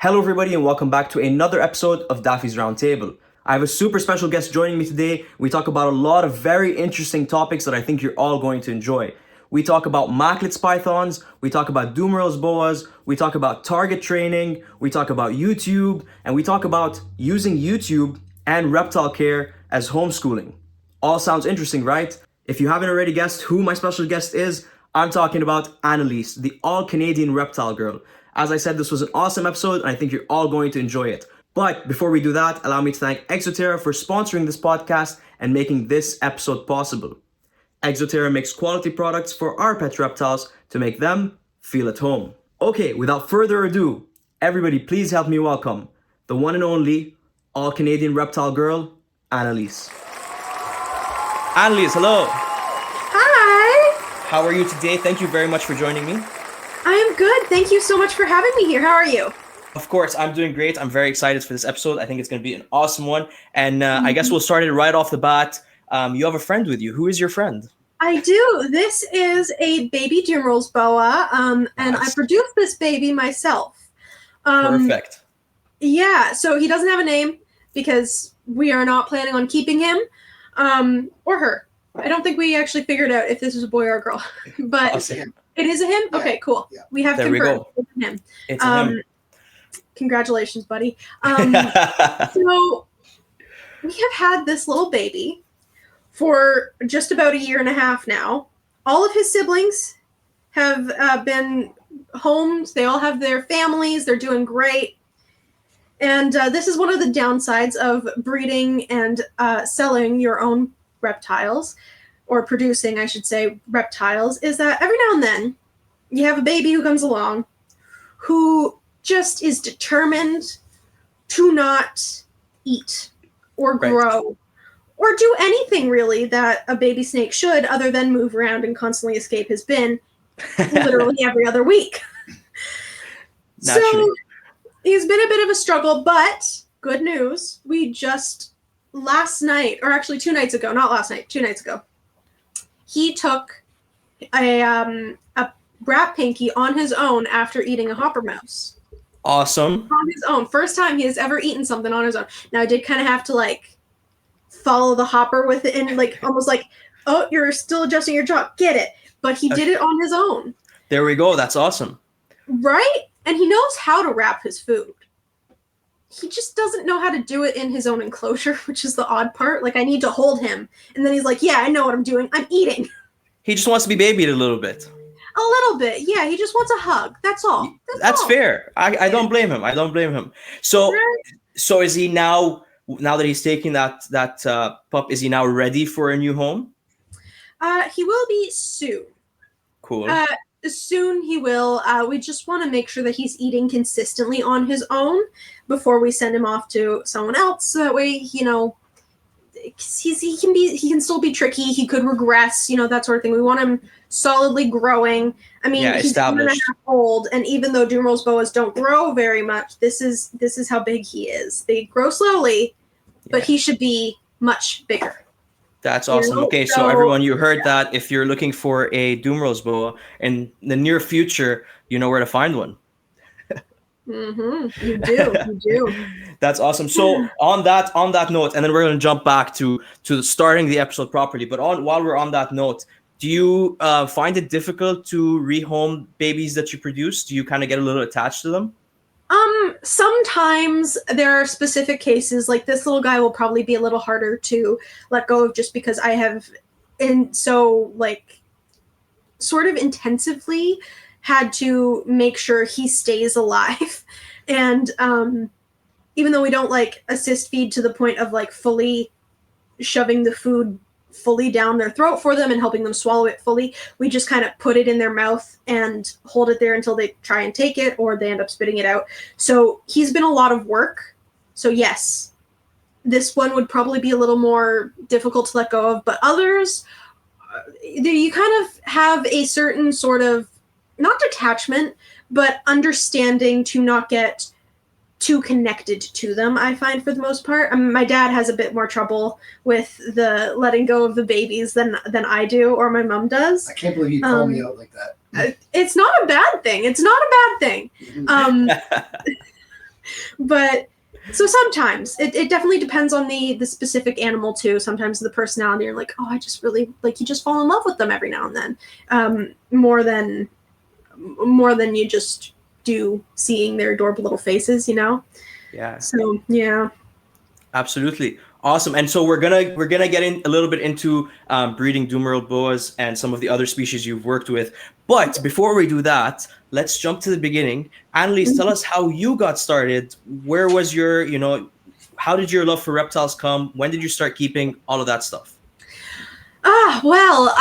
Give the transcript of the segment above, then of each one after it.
Hello everybody and welcome back to another episode of Daffy's Roundtable. I have a super special guest joining me today. We talk about a lot of very interesting topics that I think you're all going to enjoy. We talk about Macklots pythons, we talk about Dumerils Boas, we talk about target training, we talk about YouTube, and we talk about using YouTube and reptile care as homeschooling. All sounds interesting, right? If you haven't already guessed who my special guest is, I'm talking about Annaliese, the All Canadian Reptile Girl. As I said, this was an awesome episode and I think you're all going to enjoy it. But before we do that, allow me to thank Exoterra for sponsoring this podcast and making this episode possible. Exoterra makes quality products for our pet reptiles to make them feel at home. Okay, without further ado, everybody please help me welcome the one and only All Canadian Reptile Girl, Annaliese. Annaliese, hello. Hi. How are you today? Thank you very much for joining me. I am good. Thank you so much for having me here. How are you? Of course, I'm doing great. I'm very excited for this episode. I think it's going to be an awesome one. And I guess we'll start it right off the bat. You have a friend with you. Who is your friend? I do. This is a baby Dumerils Boa, and I produced this baby myself. Perfect. Yeah, so he doesn't have a name because we are not planning on keeping him or her. I don't think we actually figured out if this is a boy or a girl, but Awesome. It is a him? Yeah. Okay, cool. Yeah. We have confirmed. It's a him. It's a him. Congratulations, buddy. So we have had this little baby for just about a year and a half now. All of his siblings have been homes. They all have their families. They're doing great. And this is one of the downsides of breeding and selling your own reptiles, or producing, I should say, reptiles, is that every now and then you have a baby who comes along who just is determined to not eat or grow or do anything really that a baby snake should, other than move around and constantly escape his bin literally every other week. So he's been a bit of a struggle, but good news, we just last night, or actually 2 nights ago, not last night, 2 nights ago, he took a rat pinky on his own after eating a hopper mouse. Awesome. On his own. First time he has ever eaten something on his own. Now, I did kind of have to, follow the hopper with it and, almost oh, you're still adjusting your jaw. Get it. But he did it on his own. There we go. That's awesome. Right? And he knows how to wrap his food. He just doesn't know how to do it in his own enclosure, which is the odd part. I need to hold him. And then he's like, yeah, I know what I'm doing. I'm eating. He just wants to be babied a little bit. A little bit. Yeah, he just wants a hug. That's all. That's all. Fair. I don't blame him. I don't blame him. So so is he now that he's taking that pup, is he now ready for a new home? He will be soon. Cool. Soon he will. We just want to make sure that he's eating consistently on his own before we send him off to someone else. So that way, he can still be tricky. He could regress, that sort of thing. We want him solidly growing. I mean, he's 1.5 old, and even though Dumerils Boas don't grow very much, this is how big he is. They grow slowly, but he should be much bigger. That's awesome. Okay, so everyone, you heard that. If you're looking for a Dumerils Boa in the near future, you know where to find one. You do. That's awesome. So on that note, and then we're going to jump back to starting the episode properly. But while we're on that note, do you find it difficult to rehome babies that you produce? Do you kind of get a little attached to them? Sometimes there are specific cases, like this little guy will probably be a little harder to let go of just because I have sort of intensively had to make sure he stays alive. And even though we don't assist feed to the point of fully shoving the food fully down their throat for them and helping them swallow it fully, we just kind of put it in their mouth and hold it there until they try and take it or they end up spitting it out. So he's been a lot of work. So yes, this one would probably be a little more difficult to let go of, but others, you kind of have a certain sort of, not detachment, but understanding to not get too connected to them, I find, for the most part. My dad has a bit more trouble with the letting go of the babies than I do, or my mom does. I can't believe you called me out like that. It's not a bad thing. It's not a bad thing. But so sometimes it definitely depends on the specific animal too. Sometimes the personality, you're like, oh, I just really like, you just fall in love with them every now and then, more than you just do seeing their adorable little faces, you know? Yeah. So yeah. Absolutely. Awesome. And so we're gonna get in a little bit into breeding Dumeril Boas and some of the other species you've worked with. But before we do that, let's jump to the beginning. Annaliese, tell us how you got started. Where was your, how did your love for reptiles come? When did you start keeping all of that stuff? Well,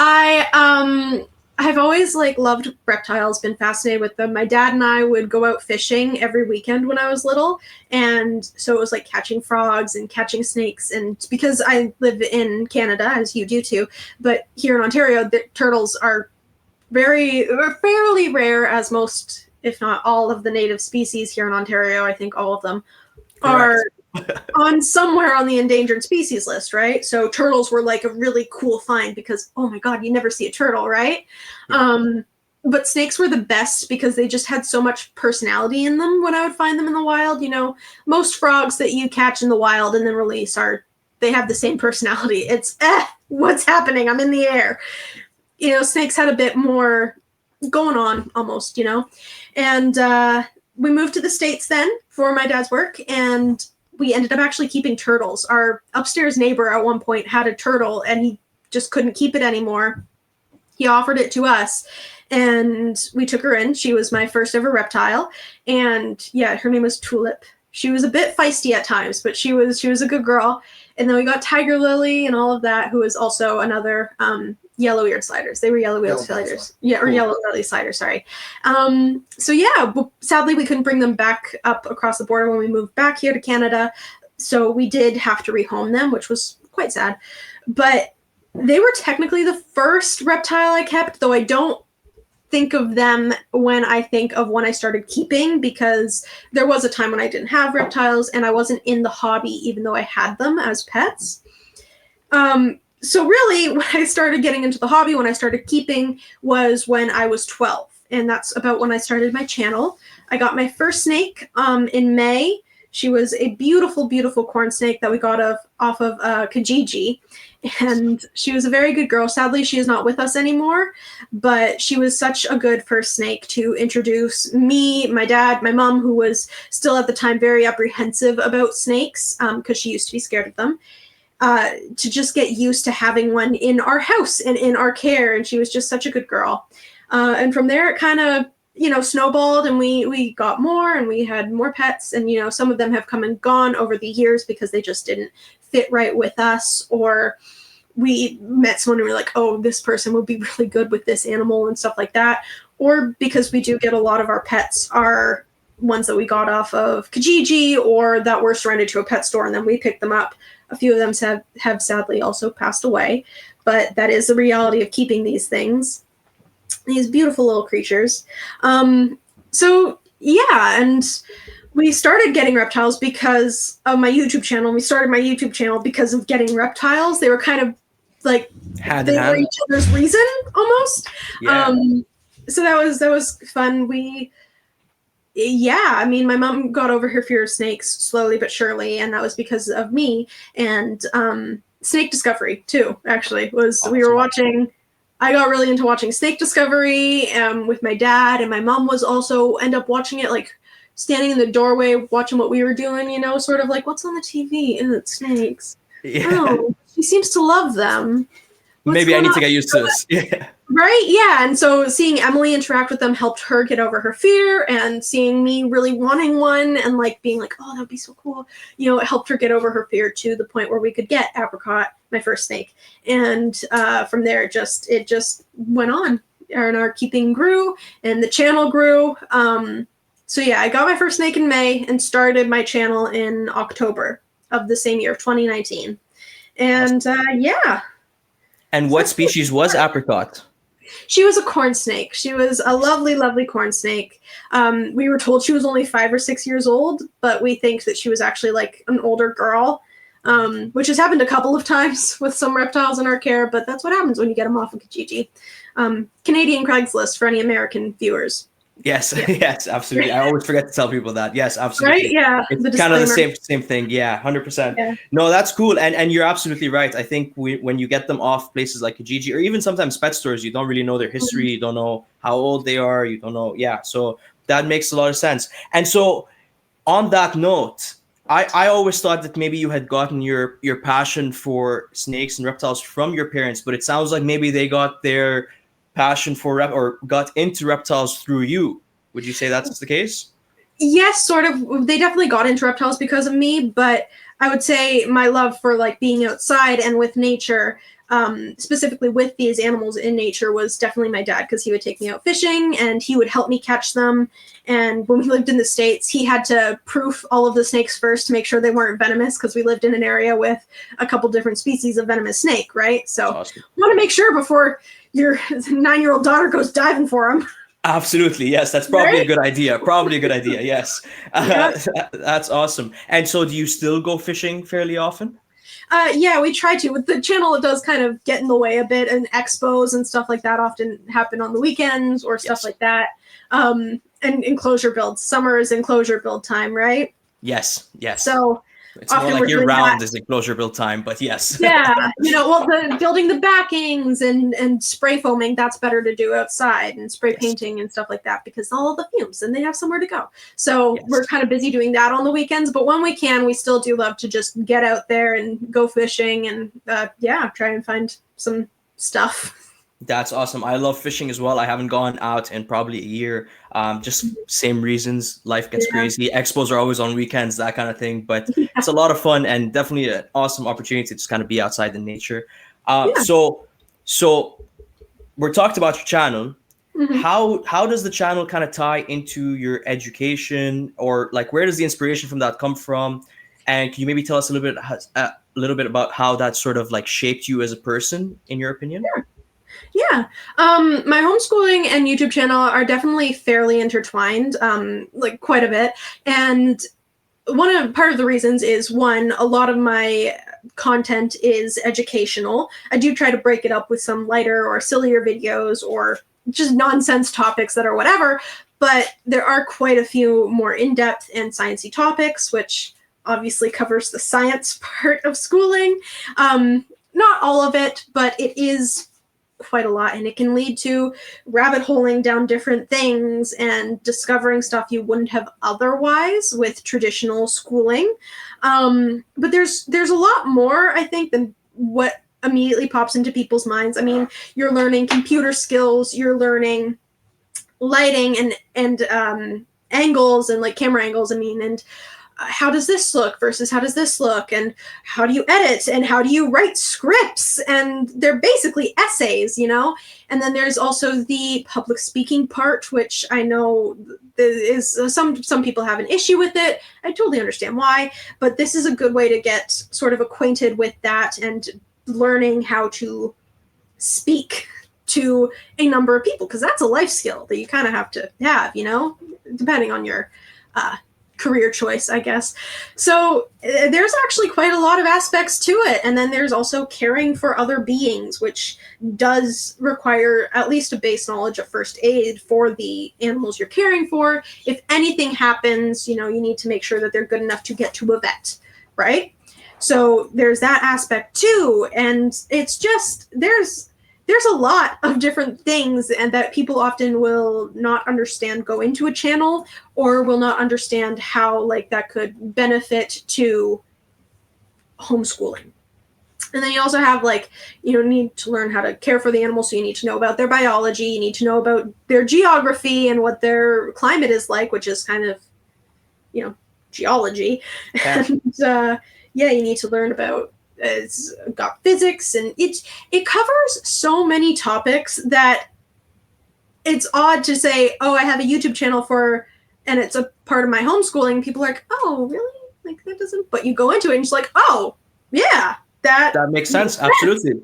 I've always like loved reptiles, been fascinated with them. My dad and I would go out fishing every weekend when I was little, and so it was like catching frogs and catching snakes. And because I live in Canada, as you do too, but here in Ontario, the turtles are fairly rare, as most, if not all, of the native species here in Ontario. I think all of them are on somewhere on the endangered species list, right? So turtles were like a really cool find because, oh my God, you never see a turtle, right? Yeah. But snakes were the best because they just had so much personality in them when I would find them in the wild. Most frogs that you catch in the wild and then release they have the same personality. It's, what's happening? I'm in the air. Snakes had a bit more going on almost, and we moved to the States then for my dad's work, and we ended up actually keeping turtles. Our upstairs neighbor at one point had a turtle and he just couldn't keep it anymore. He offered it to us and we took her in. She was my first ever reptile. And yeah, her name was Tulip. She was a bit feisty at times, but she was a good girl. And then we got Tiger Lily and all of that, who was also another yellow-eared sliders. They were yellow-eared sliders. Yeah, or yellow-belly sliders, sorry. So yeah, sadly we couldn't bring them back up across the border when we moved back here to Canada. So we did have to rehome them, which was quite sad. But they were technically the first reptile I kept, though I don't think of them when I think of when I started keeping, because there was a time when I didn't have reptiles and I wasn't in the hobby, even though I had them as pets. So really, when I started getting into the hobby, when I started keeping, was when I was 12. And that's about when I started my channel. I got my first snake in May. She was a beautiful, beautiful corn snake that we got off of Kijiji. And she was a very good girl. Sadly, she is not with us anymore, but she was such a good first snake to introduce me, my dad, my mom, who was still at the time very apprehensive about snakes because she used to be scared of them, to just get used to having one in our house and in our care. And she was just such a good girl. And from there, it kind of, snowballed, and we got more and we had more pets. And, some of them have come and gone over the years because they just didn't fit right with us, or we met someone and we're like, oh, this person would be really good with this animal and stuff like that. Or because we do get a lot of our pets are ones that we got off of Kijiji or that were surrendered to a pet store and then we picked them up. A few of them have sadly also passed away, but that is the reality of keeping these things, these beautiful little creatures. So yeah, and we started getting reptiles because of my YouTube channel. We started my YouTube channel because of getting reptiles. They were kind of like they were each other's reason almost. Yeah. So that was fun. I mean, my mom got over her fear of snakes slowly but surely, and that was because of me. And Snake Discovery too, actually, was awesome. We were watching. I got really into watching Snake Discovery with my dad, and my mom was also end up watching it, like standing in the doorway watching what we were doing, sort of like, what's on the TV? And it's snakes. Yeah. Oh, she seems to love them. Maybe I need to get used to this. Yeah. Right? Yeah. And so seeing Emily interact with them helped her get over her fear, and seeing me really wanting one and like being like, oh, that'd be so cool. It helped her get over her fear to the point where we could get Apricot, my first snake. And from there, it just went on, and our keeping grew and the channel grew. So yeah, I got my first snake in May and started my channel in October of the same year, 2019. And yeah. And what species was Apricot? She was a corn snake. She was a lovely, lovely corn snake. We were told she was only 5 or 6 years old, but we think that she was actually like an older girl, which has happened a couple of times with some reptiles in our care, but that's what happens when you get them off of Kijiji. Canadian Craigslist for any American viewers. Yes, Yeah. yes, absolutely. I always forget to tell people that. Yes, absolutely. Right? Yeah. The It's kind of the disclaimer. same thing. Yeah, 100%. Yeah. No, that's cool. And you're absolutely right. I think when you get them off places like Kijiji or even sometimes pet stores, you don't really know their history. You don't know how old they are. You don't know. Yeah. So that makes a lot of sense. And so on that note, I always thought that maybe you had gotten your passion for snakes and reptiles from your parents, but it sounds like maybe they got their passion for or got into reptiles through you. Would you say that's the case? Yes, sort of. They definitely got into reptiles because of me, but I would say my love for like being outside and with nature, specifically with these animals in nature, was definitely my dad, because he would take me out fishing and he would help me catch them. And when we lived in the States, he had to proof all of the snakes first to make sure they weren't venomous, because we lived in an area with a couple different species of venomous snake, right? So Awesome. you want to make sure before your 9-year-old daughter goes diving for them. Absolutely. Yes, that's probably a Right? good idea. Probably a good idea. Yes. Yep. That's awesome. And so do you still go fishing fairly often? Yeah, we try to. With the channel, it does kind of get in the way a bit, and expos and stuff like that often happen on the weekends or stuff Yes. like that. And enclosure builds. Summer is enclosure build time, right? Yes. Yes. So It's more often like we're year doing that. round is enclosure build time, but yes. Yeah, well, the building the backings and spray foaming, that's better to do outside, and spray Yes. painting and stuff like that, because all of the fumes, and they have somewhere to go. So Yes. we're kind of busy doing that on the weekends, but when we can, we still do love to just get out there and go fishing and try and find some stuff. That's awesome. I love fishing as well. I haven't gone out in probably a year. Just same reasons. Life gets Yeah. crazy. Expos are always on weekends, that kind of thing. But it's a lot of fun and definitely an awesome opportunity to just kind of be outside in nature. Yeah. So we're talked about your channel. Mhm. How does the channel kind of tie into your education, or like where does the inspiration from that come from? And can you maybe tell us a little bit about how that sort of like shaped you as a person, in your opinion? Yeah. My homeschooling and YouTube channel are definitely fairly intertwined, like quite a bit. And part of the reasons is, one, a lot of my content is educational. I do try to break it up with some lighter or sillier videos or just nonsense topics that are whatever, but there are quite a few more in-depth and sciencey topics, which obviously covers the science part of schooling. Not all of it, but it is quite a lot, and it can lead to rabbit holing down different things and discovering stuff you wouldn't have otherwise with traditional schooling. But there's a lot more, I think, than what immediately pops into people's minds. I mean, you're learning computer skills, you're learning lighting and angles and like camera angles, I mean, and how does this look versus how does this look, and how do you edit and how do you write scripts, and they're basically essays, and then there's also the public speaking part, which I know is some people have an issue with it. I totally understand why, but this is a good way to get sort of acquainted with that and learning how to speak to a number of people, because that's a life skill that you kind of have to have, depending on your career choice, I guess. So there's actually quite a lot of aspects to it. And then there's also caring for other beings, which does require at least a base knowledge of first aid for the animals you're caring for. If anything happens, you need to make sure that they're good enough to get to a vet, right? So there's that aspect too. And it's just, there's a lot of different things, and that people often will not understand go into a channel, or will not understand how like that could benefit to homeschooling. And then you also have like, need to learn how to care for the animals. So you need to know about their biology. You need to know about their geography and what their climate is like, which is kind of, geology. Yeah. And you need to learn about it's got physics, and it covers so many topics that it's odd to say, oh, I have a YouTube channel for, and it's a part of my homeschooling. People are like, oh, really? Like that doesn't, but you go into it and it's like, oh, yeah, that makes sense. Absolutely.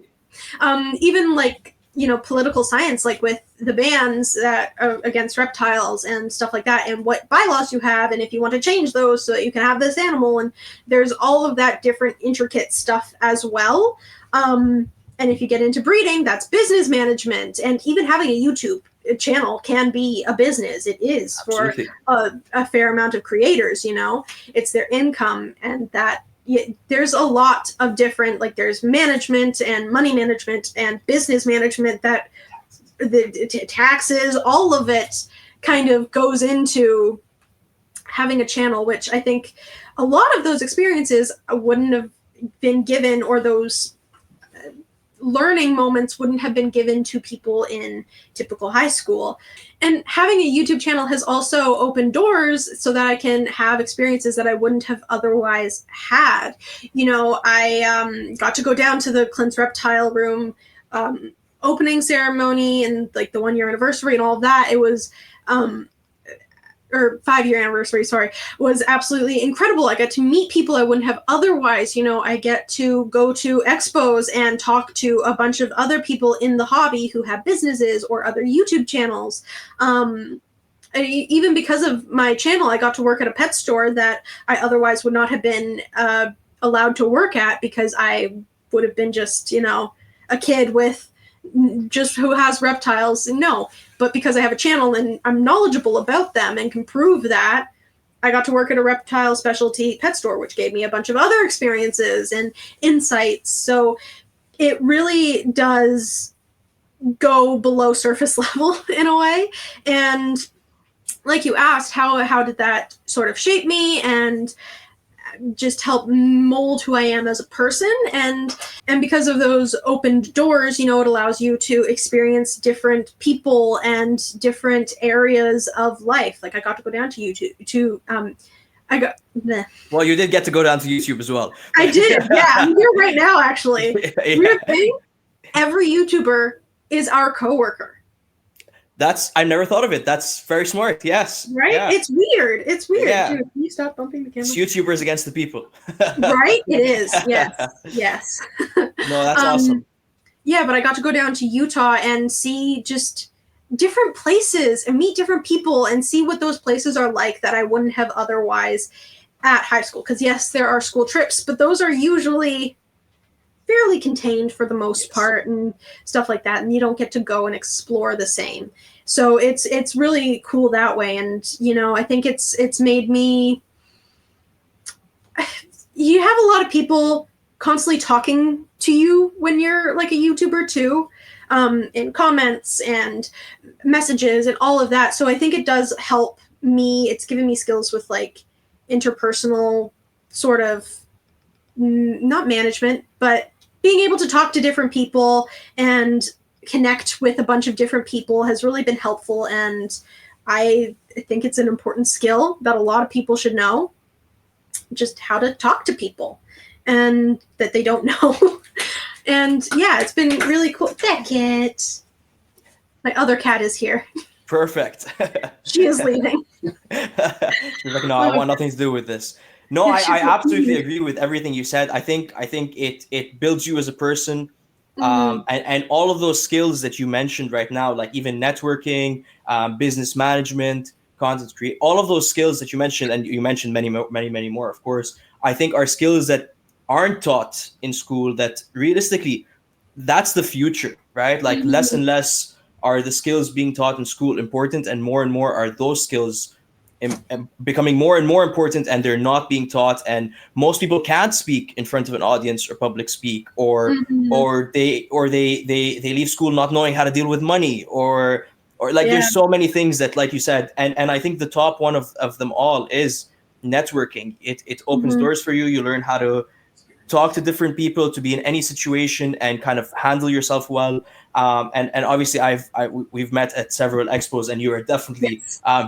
Even like, political science, like with the bans that are against reptiles and stuff like that, and what bylaws you have, and if you want to change those so that you can have this animal, and there's all of that different intricate stuff as well. And if you get into breeding, that's business management, and even having a YouTube channel can be a business. It is Absolutely. for a fair amount of creators, it's their income, and that there's a lot of different, like there's management and money management and business management, that the taxes, all of it kind of goes into having a channel, which I think a lot of those experiences wouldn't have been given, or those learning moments wouldn't have been given to people in typical high school. And having a YouTube channel has also opened doors so that I can have experiences that I wouldn't have otherwise had. I got to go down to the Clint's Reptile Room opening ceremony and like the 1-year anniversary and all of that. It was or 5-year anniversary, sorry, was absolutely incredible. I got to meet people I wouldn't have otherwise. I get to go to expos and talk to a bunch of other people in the hobby who have businesses or other YouTube channels. Even because of my channel, I got to work at a pet store that I otherwise would not have been allowed to work at, because I would have been just, a kid with just who has reptiles. No, but because I have a channel and I'm knowledgeable about them and can prove that, I got to work at a reptile specialty pet store, which gave me a bunch of other experiences and insights. So it really does go below surface level in a way. And like you asked, how did that sort of shape me and just help mold who I am as a person? And because of those opened doors, it allows you to experience different people and different areas of life. Like I got to go down to YouTube Well, you did get to go down to YouTube as well. I did. Yeah, I'm here right now, actually. Yeah. Weird thing, every YouTuber is our coworker. I never thought of it. That's very smart. Yes. Right? Yeah. It's weird. Yeah. Dude, can you stop bumping the camera? It's YouTubers against the people. Right? It is. Yes. No, that's awesome. Yeah, but I got to go down to Utah and see just different places and meet different people and see what those places are like that I wouldn't have otherwise at high school. Because yes, there are school trips, but those are usually fairly contained for the most part and stuff like that, and you don't get to go and explore the same. So it's really cool that way. And I think it's made me, you have a lot of people constantly talking to you when you're like a YouTuber too, in comments and messages and all of that. So I think it does help me. It's given me skills with like interpersonal sort of, not management, but being able to talk to different people and connect with a bunch of different people has really been helpful. And I think it's an important skill that a lot of people should know, just how to talk to people and that they don't know. And yeah, it's been really cool. Beckett, my other cat, is here. Perfect. She is leaving. She's like, no, I want nothing to do with this. No, I absolutely agree with everything you said. I think it builds you as a person. And all of those skills that you mentioned right now, like even networking, business management, content create, all of those skills that you mentioned, and you mentioned many more, of course, I think are skills that aren't taught in school, that realistically, that's the future, right? Like less and less are the skills being taught in school important, and more are those skills becoming more and more important, and they're not being taught. And most people can't speak in front of an audience or public speak, or they leave school not knowing how to deal with money, or like there's so many things that, like you said, and I think the top one of them all is networking. It opens doors for you. You learn how to talk to different people, to be in any situation and kind of handle yourself well. And obviously we've met at several expos, and you are definitely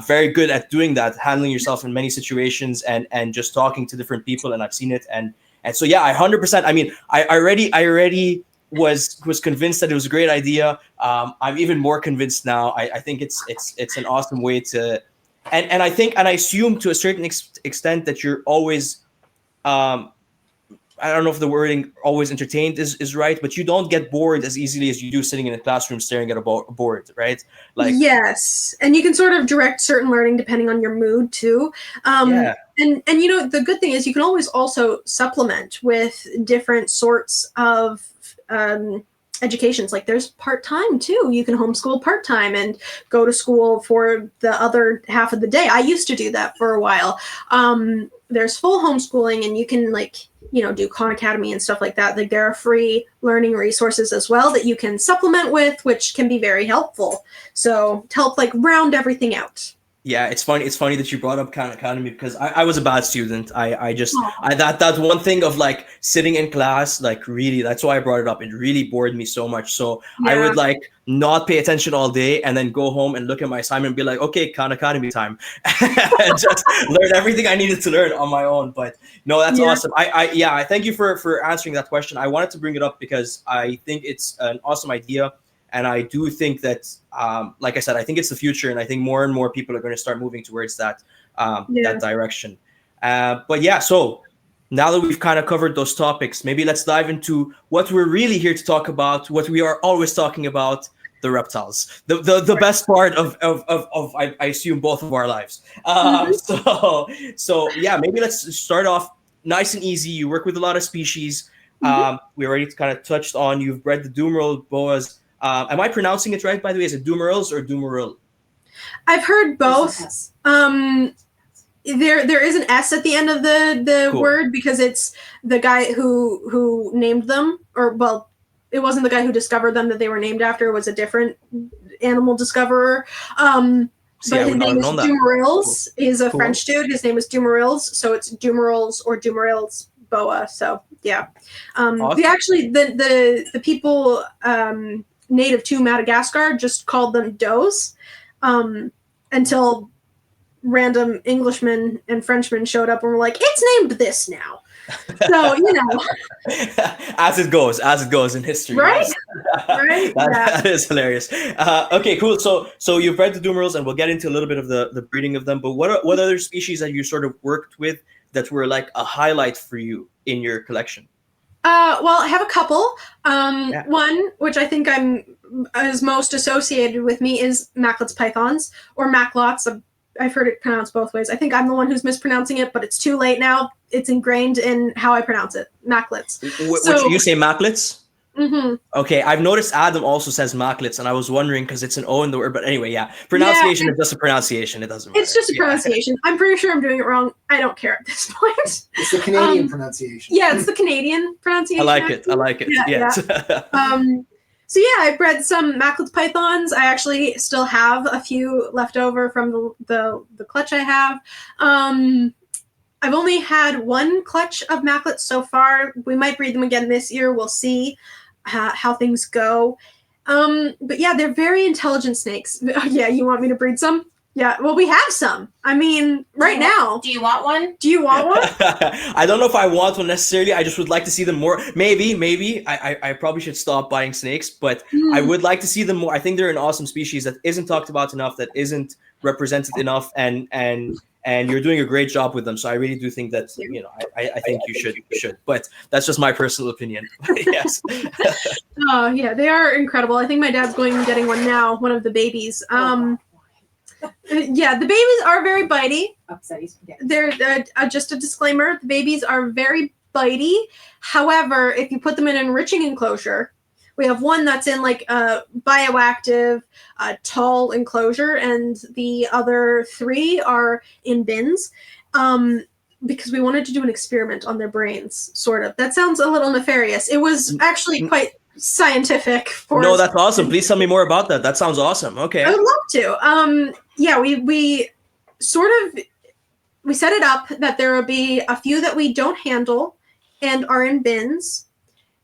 very good at doing that, handling yourself in many situations and just talking to different people. And I've seen it. And so, yeah, I 100%, I mean, I already was convinced that it was a great idea. I'm even more convinced now. I think it's an awesome way to, and I think, and I assume to a certain extent that you're always, I don't know if the wording always entertained is right, but you don't get bored as easily as you do sitting in a classroom staring at a board, right? Like, yes, and you can sort of direct certain learning depending on your mood too. And the good thing is you can always also supplement with different sorts of educations. Like there's part-time too. You can homeschool part-time and go to school for the other half of the day. I used to do that for a while. There's full homeschooling, and you can like, do Khan Academy and stuff like that. Like there are free learning resources as well that you can supplement with, which can be very helpful. So to help like round everything out. Yeah, it's funny. It's funny that you brought up Khan Academy because I was a bad student. That one thing of like sitting in class, like really, that's why I brought it up. It really bored me so much. So I would like not pay attention all day and then go home and look at my assignment and be like, okay, Khan Academy time, and just learn everything I needed to learn on my own. But no, that's awesome. I thank you for answering that question. I wanted to bring it up because I think it's an awesome idea. And I do think that, like I said, I think it's the future, and I think more and more people are going to start moving towards that that direction. But yeah, so now that we've kind of covered those topics, maybe let's dive into what we're really here to talk about, what we are always talking about, the reptiles, the best part of I assume both of our lives. So yeah, maybe let's start off nice and easy. You work with a lot of species. We already kind of touched on, you've bred the Dumerils Boas. Am I pronouncing it right, by the way? Is it Dumerils or Dumeril? I've heard both. There is an S at the end of the word because it's the guy who named them, or well, it wasn't the guy who discovered them that they were named after. It was a different animal discoverer. But his name is Dumerils. He's a French dude. His name is Dumerils, so it's Dumerils or Dumerils Boa. So yeah, awesome. The people native to Madagascar just called them does until random Englishmen and Frenchmen showed up and were like, it's named this now. So, as it goes in history. Right? Yes. Right? That is hilarious. Okay, cool. So you've bred the Dumerils, and we'll get into a little bit of the breeding of them. But what other species have you sort of worked with that were like a highlight for you in your collection? Well, I have a couple. One, which I think is most associated with me, is Macklots pythons, or Macklots. I've heard it pronounced both ways. I think I'm the one who's mispronouncing it, but it's too late now. It's ingrained in how I pronounce it. Macklots. Which you say Macklots? Mm-hmm. Okay, I've noticed Adam also says Macklots, and I was wondering because it's an O in the word. But anyway, pronunciation is just a pronunciation. It doesn't matter. It's just a pronunciation. I'm pretty sure I'm doing it wrong. I don't care at this point. It's the Canadian pronunciation. Yeah, it's the Canadian pronunciation. I like it. Yes. So yeah, I bred some Macklots pythons. I actually still have a few left over from the clutch I have. I've only had one clutch of Macklots so far. We might breed them again this year. We'll see how things go. But yeah, they're very intelligent snakes. Yeah, you want me to breed some? Yeah, well, we have some. I mean, right now. Do you want one? Do you want one? I don't know if I want one necessarily. I just would like to see them more. Maybe. I probably should stop buying snakes, but I would like to see them more. I think they're an awesome species that isn't talked about enough, that isn't represented enough, and you're doing a great job with them. So I really do think that, I think you should. But that's just my personal opinion. Yes. Oh, yeah, they are incredible. I think my dad's going and getting one now, one of the babies. Yeah, the babies are very bitey. They're just a disclaimer. The babies are very bitey. However, if you put them in an enriching enclosure, we have one that's in like a bioactive, tall enclosure, and the other three are in bins. Because we wanted to do an experiment on their brains, sort of. That sounds a little nefarious. It was actually quite scientific. No, that's awesome. Please tell me more about that. That sounds awesome. Okay. I would love to. Yeah, we set it up that there will be a few that we don't handle and are in bins.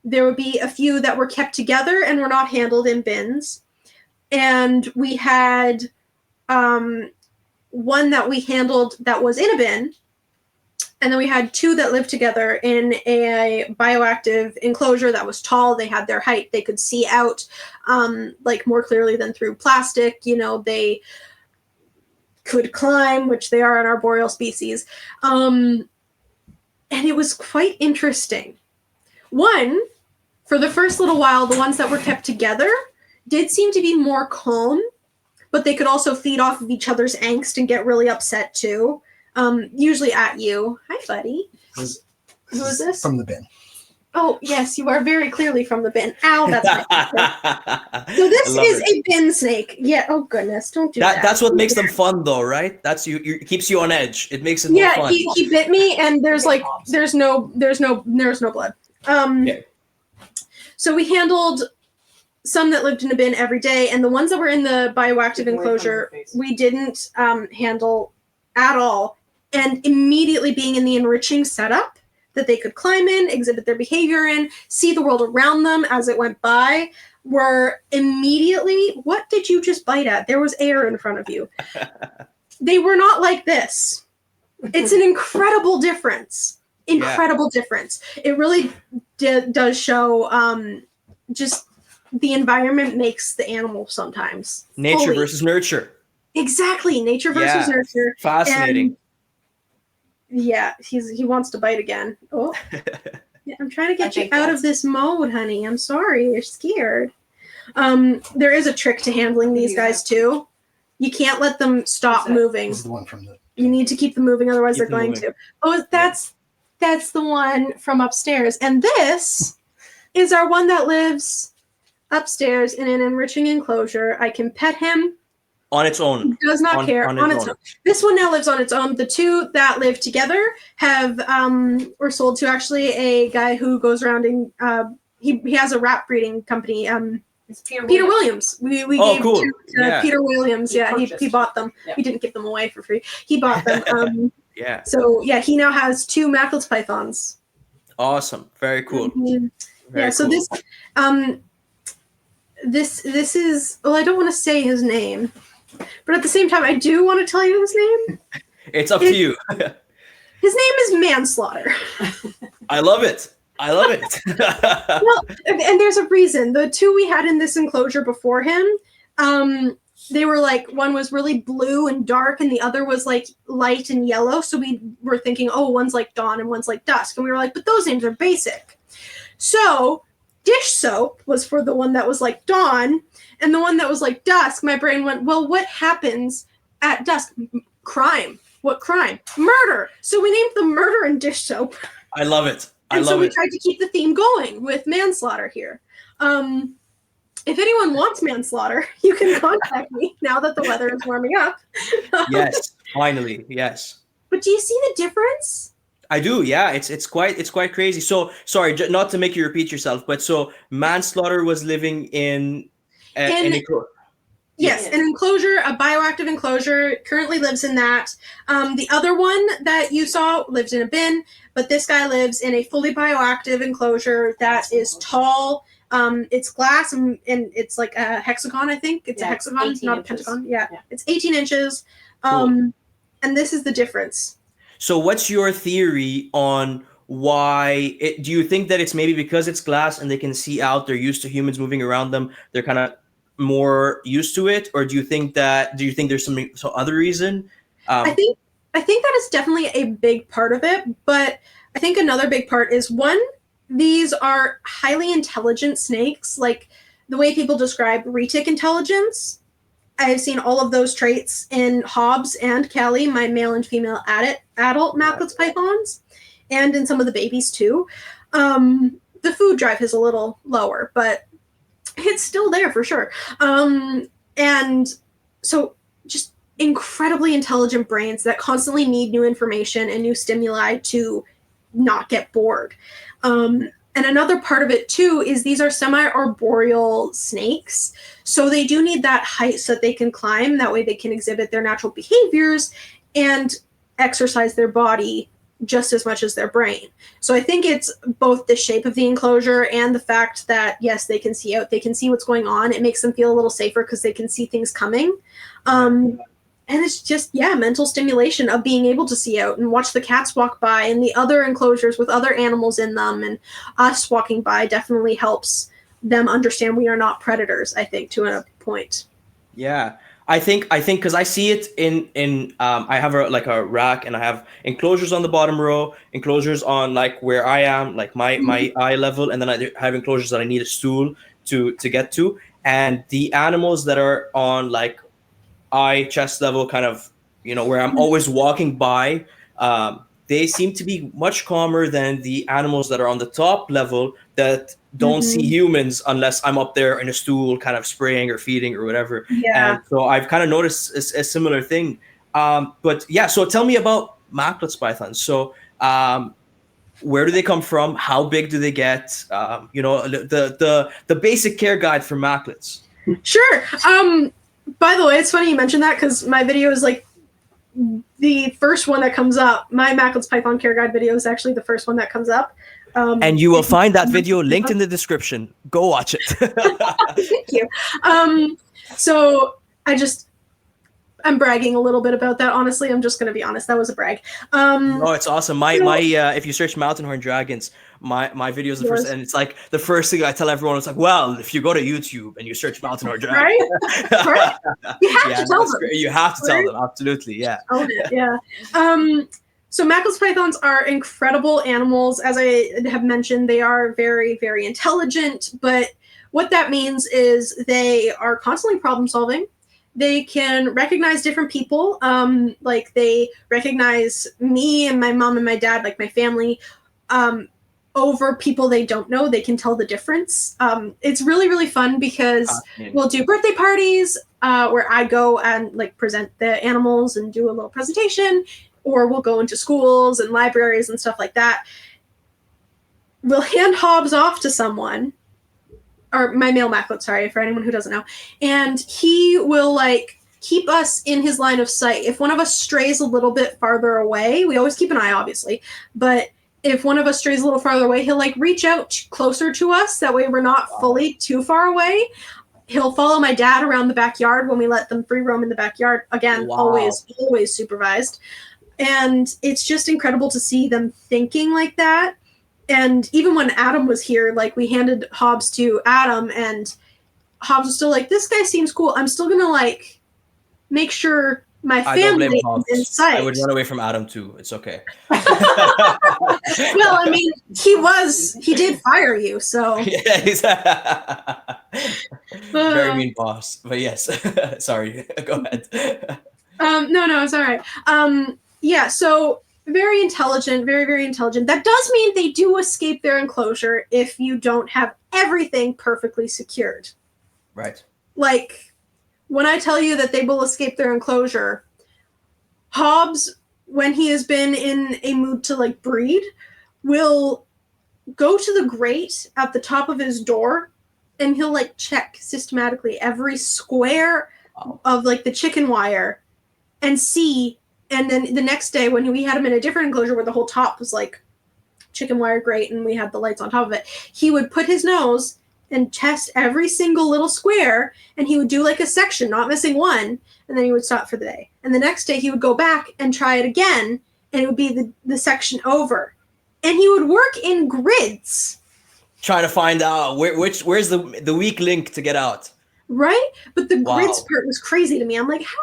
There would be a few that were kept together and were not handled in bins. And we had one that we handled that was in a bin. And then we had two that lived together in a bioactive enclosure that was tall. They had their height. They could see out like more clearly than through plastic. They could climb, which they are in arboreal species. And it was quite interesting. One, for the first little while, the ones that were kept together did seem to be more calm, but they could also feed off of each other's angst and get really upset too. Usually at you. Hi, buddy. Who is this? From the bin. Oh, yes, you are very clearly from the bin. Ow, that's my favorite. So I this love is it. a bin snake. Yeah, oh goodness, don't do that. That's what makes them fun, though, right? That's it keeps you on edge. It makes it more Yeah, fun. he bit me, and there's no blood. Okay. So we handled some that lived in a bin every day, and the ones that were in the bioactive enclosure, we didn't handle at all. And immediately being in the enriching setup that they could climb in, exhibit their behavior in, see the world around them as it went by, were immediately, what did you just bite at? There was air in front of you. They were not like this. It's an incredible difference. Incredible difference. It really does show just the environment makes the animal sometimes. Nature versus nurture. Exactly. Nature versus nurture. Fascinating. And yeah, he wants to bite again. Oh, yeah, I'm trying to get you out of this mode, honey. I'm sorry, you're scared. There is a trick to handling these guys too. You can't let them stop moving. This is the one from the. You need to keep them moving, otherwise they're going to. Oh, that's the one from upstairs, and this is our one that lives upstairs in an enriching enclosure. I can pet him. On its own. He does not care. On its own. This one now lives on its own. The two that live together have were sold to actually a guy who goes around and he has a rat breeding company. It's Peter Williams. We gave cool. to Peter Williams. He bought them. Yeah. He didn't give them away for free. He bought them. Yeah. So yeah, he now has 2 Macklots pythons. Awesome. Very cool. Mm-hmm. Very so cool. this is, well, I don't want to say his name, but at the same time, I do want to tell you his name. It's up to you. His name is Manslaughter. I love it. I love it. Well, and there's a reason. The 2 we had in this enclosure before him, they were like, one was really blue and dark, and the other was like light and yellow. So we were thinking, oh, one's like dawn and one's like dusk. And we were like, but those names are basic. So dish soap was for the one that was like dawn, and the one that was like dusk, my brain went, well, what happens at dusk? Crime. What crime? Murder. So we named them Murder and Dish Soap. I love it. And so we tried to keep the theme going with Manslaughter here. If anyone wants Manslaughter, you can contact me now that the weather is warming up. Yes, finally, yes. But do you see the difference? I do, yeah. It's quite crazy. So sorry, not to make you repeat yourself, but so Manslaughter was living in an enclosure. Yes, an enclosure, a bioactive enclosure. Currently lives in that. The other one that you saw lives in a bin, but this guy lives in a fully bioactive enclosure that is tall. It's glass and it's like a hexagon, I think. It's a hexagon, not a pentagon. Yeah, it's 18 inches. Cool. And this is the difference. So what's your theory on why do you think that it's maybe because it's glass and they can see out, they're used to humans moving around them, they're kind of more used to it, or do you think there's some other reason? I think that is definitely a big part of it, but I think another big part is, one, these are highly intelligent snakes, like the way people describe retic intelligence. I've seen all of those traits in Hobbs and Kelly, my male and female adult Macklots pythons, and in some of the babies too. The food drive is a little lower, but it's still there for sure. And so just incredibly intelligent brains that constantly need new information and new stimuli to not get bored. And another part of it too is these are semi-arboreal snakes. So they do need that height so that they can climb. That way they can exhibit their natural behaviors and exercise their body just as much as their brain. So I think it's both the shape of the enclosure and the fact that, yes, they can see out, they can see what's going on. It makes them feel a little safer because they can see things coming. And it's just, mental stimulation of being able to see out and watch the cats walk by, and the other enclosures with other animals in them, and us walking by definitely helps them understand we are not predators, I think, to a point. Yeah. I think because I see it in I have a rack, and I have enclosures on the bottom row, enclosures on like where I am, like my eye level, and then I have enclosures that I need a stool to get to. And the animals that are on like eye chest level, kind of, where I'm always walking by, they seem to be much calmer than the animals that are on the top level that don't see humans unless I'm up there in a stool kind of spraying or feeding or whatever. Yeah. And so I've kind of noticed a similar thing. But yeah, so tell me about Macklots pythons. So where do they come from? How big do they get? The basic care guide for Macklots. Sure. By the way, it's funny you mentioned that because my video is like the first one that comes up. My Macklots Python Care Guide video is actually the first one that comes up. And you will find that video linked in the description. Go watch it. Thank you. So I'm bragging a little bit about that. Honestly, I'm just going to be honest. That was a brag. No, it's awesome. My if you search mountain horn dragons, my video is the first, and it's like the first thing I tell everyone. It's like, well, if you go to YouTube and you search mountain horn dragon, right? You have to tell them. You have to tell them. Absolutely, yeah. Own it, yeah. So Macklots pythons are incredible animals. As I have mentioned, they are very, very intelligent. But what that means is they are constantly problem solving. They can recognize different people. Like they recognize me and my mom and my dad, like my family, over people they don't know. They can tell the difference. It's really, really fun because we'll do birthday parties where I go and like present the animals and do a little presentation, or we'll go into schools and libraries and stuff like that. We'll hand Hobbs off to someone, or my male Macklot, sorry, for anyone who doesn't know. And he will like keep us in his line of sight. If one of us strays a little bit farther away, we always keep an eye, obviously, but if one of us strays a little farther away, he'll like reach out closer to us. That way we're not fully too far away. He'll follow my dad around the backyard when we let them free roam in the backyard. Again, always supervised. And it's just incredible to see them thinking like that. And even when Adam was here, like we handed Hobbs to Adam and Hobbs was still like, this guy seems cool. I'm still going to like make sure my family is in sight. I would run away from Adam too. It's okay. Well, I mean, he did fire you, so. Yeah, he's very mean boss. But yes, sorry, go ahead. No, it's all right. Yeah, so very intelligent, very, very intelligent. That does mean they do escape their enclosure if you don't have everything perfectly secured. Right. Like, when I tell you that they will escape their enclosure, Hobbs, when he has been in a mood to, like, breed, will go to the grate at the top of his door, and he'll, like, check systematically every square of, like, the chicken wire and see. And then the next day, when we had him in a different enclosure where the whole top was like chicken wire grate and we had the lights on top of it, he would put his nose and test every single little square, and he would do like a section, not missing one, and then he would stop for the day. And the next day he would go back and try it again, and it would be the section over. And he would work in grids. Trying to find out where's the weak link to get out. Right? But the grids part was crazy to me. I'm like, how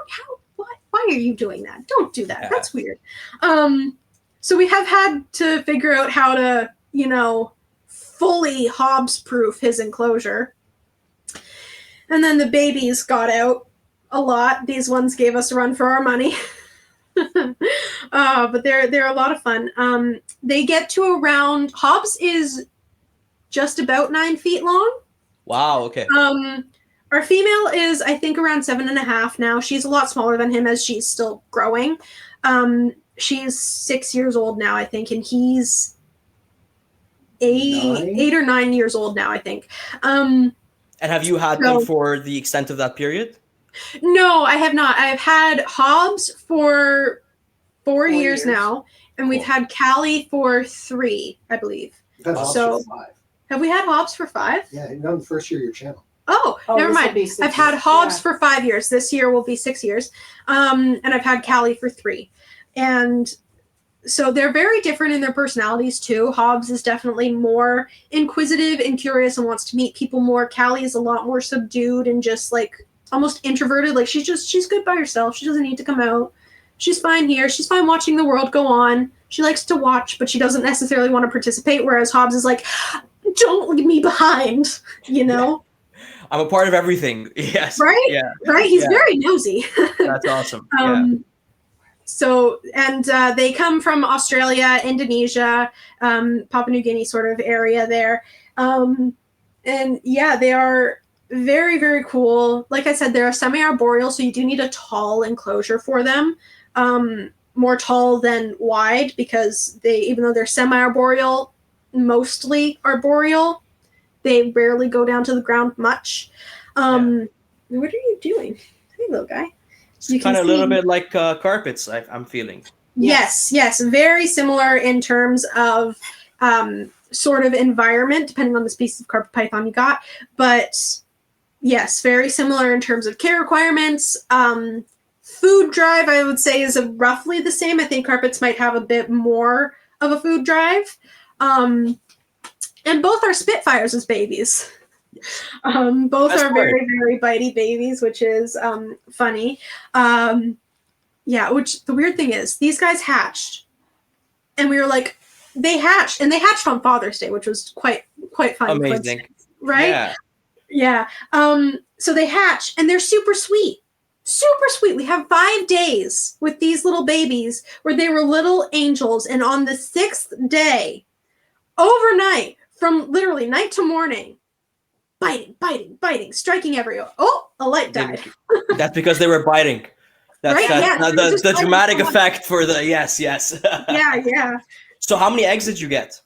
why are you doing that? Don't do that. That's weird. So we have had to figure out how to, fully Hobbs-proof his enclosure. And then the babies got out a lot. These ones gave us a run for our money. But they're a lot of fun. They get to around, Hobbs is just about 9 feet long. Wow, okay. Our female is, I think, around 7.5 now. She's a lot smaller than him as she's still growing. She's 6 years old now, I think, and he's 8 or 9 years old now, I think. And have you had them for the extent of that period? No, I have not. I've had Hobbs for 4 years now, and we've had Callie for 3, I believe. So, have we had Hobbs for 5? Yeah, no, the first year of your channel. Oh, never mind. I've had Hobbs for 5 years. This year will be 6 years. And I've had Callie for 3. And so they're very different in their personalities too. Hobbs is definitely more inquisitive and curious and wants to meet people more. Callie is a lot more subdued and just like almost introverted. Like she's good by herself. She doesn't need to come out. She's fine here. She's fine watching the world go on. She likes to watch, but she doesn't necessarily want to participate. Whereas Hobbs is like, don't leave me behind, Yeah. I'm a part of everything. Yes. Right? Yeah. Right? He's very nosy. That's awesome. So, and they come from Australia, Indonesia, Papua New Guinea sort of area there. And yeah, they are very, very cool. Like I said, they're semi-arboreal, so you do need a tall enclosure for them. More tall than wide, because they, even though they're semi-arboreal, mostly arboreal, they rarely go down to the ground much. What are you doing? Hey, little guy. It's kind of a little bit like carpets, I'm feeling. Yes, very similar in terms of sort of environment, depending on the species of carpet python you got. But yes, very similar in terms of care requirements. Food drive, I would say, is roughly the same. I think carpets might have a bit more of a food drive. And both are Spitfires as babies. Both That's are very, very bitey babies, which is funny. Which the weird thing is, these guys hatched. And we were like, they hatched on Father's Day, which was quite funny. Amazing. Right? Yeah. So they hatch, and they're super sweet. Super sweet. We have 5 days with these little babies where they were little angels. And on the 6th day, overnight, from literally night to morning, biting, striking everywhere. Oh, a light died. That's because they were biting. That's right? the dramatic effect for the yes. Yeah. So how many eggs did you get?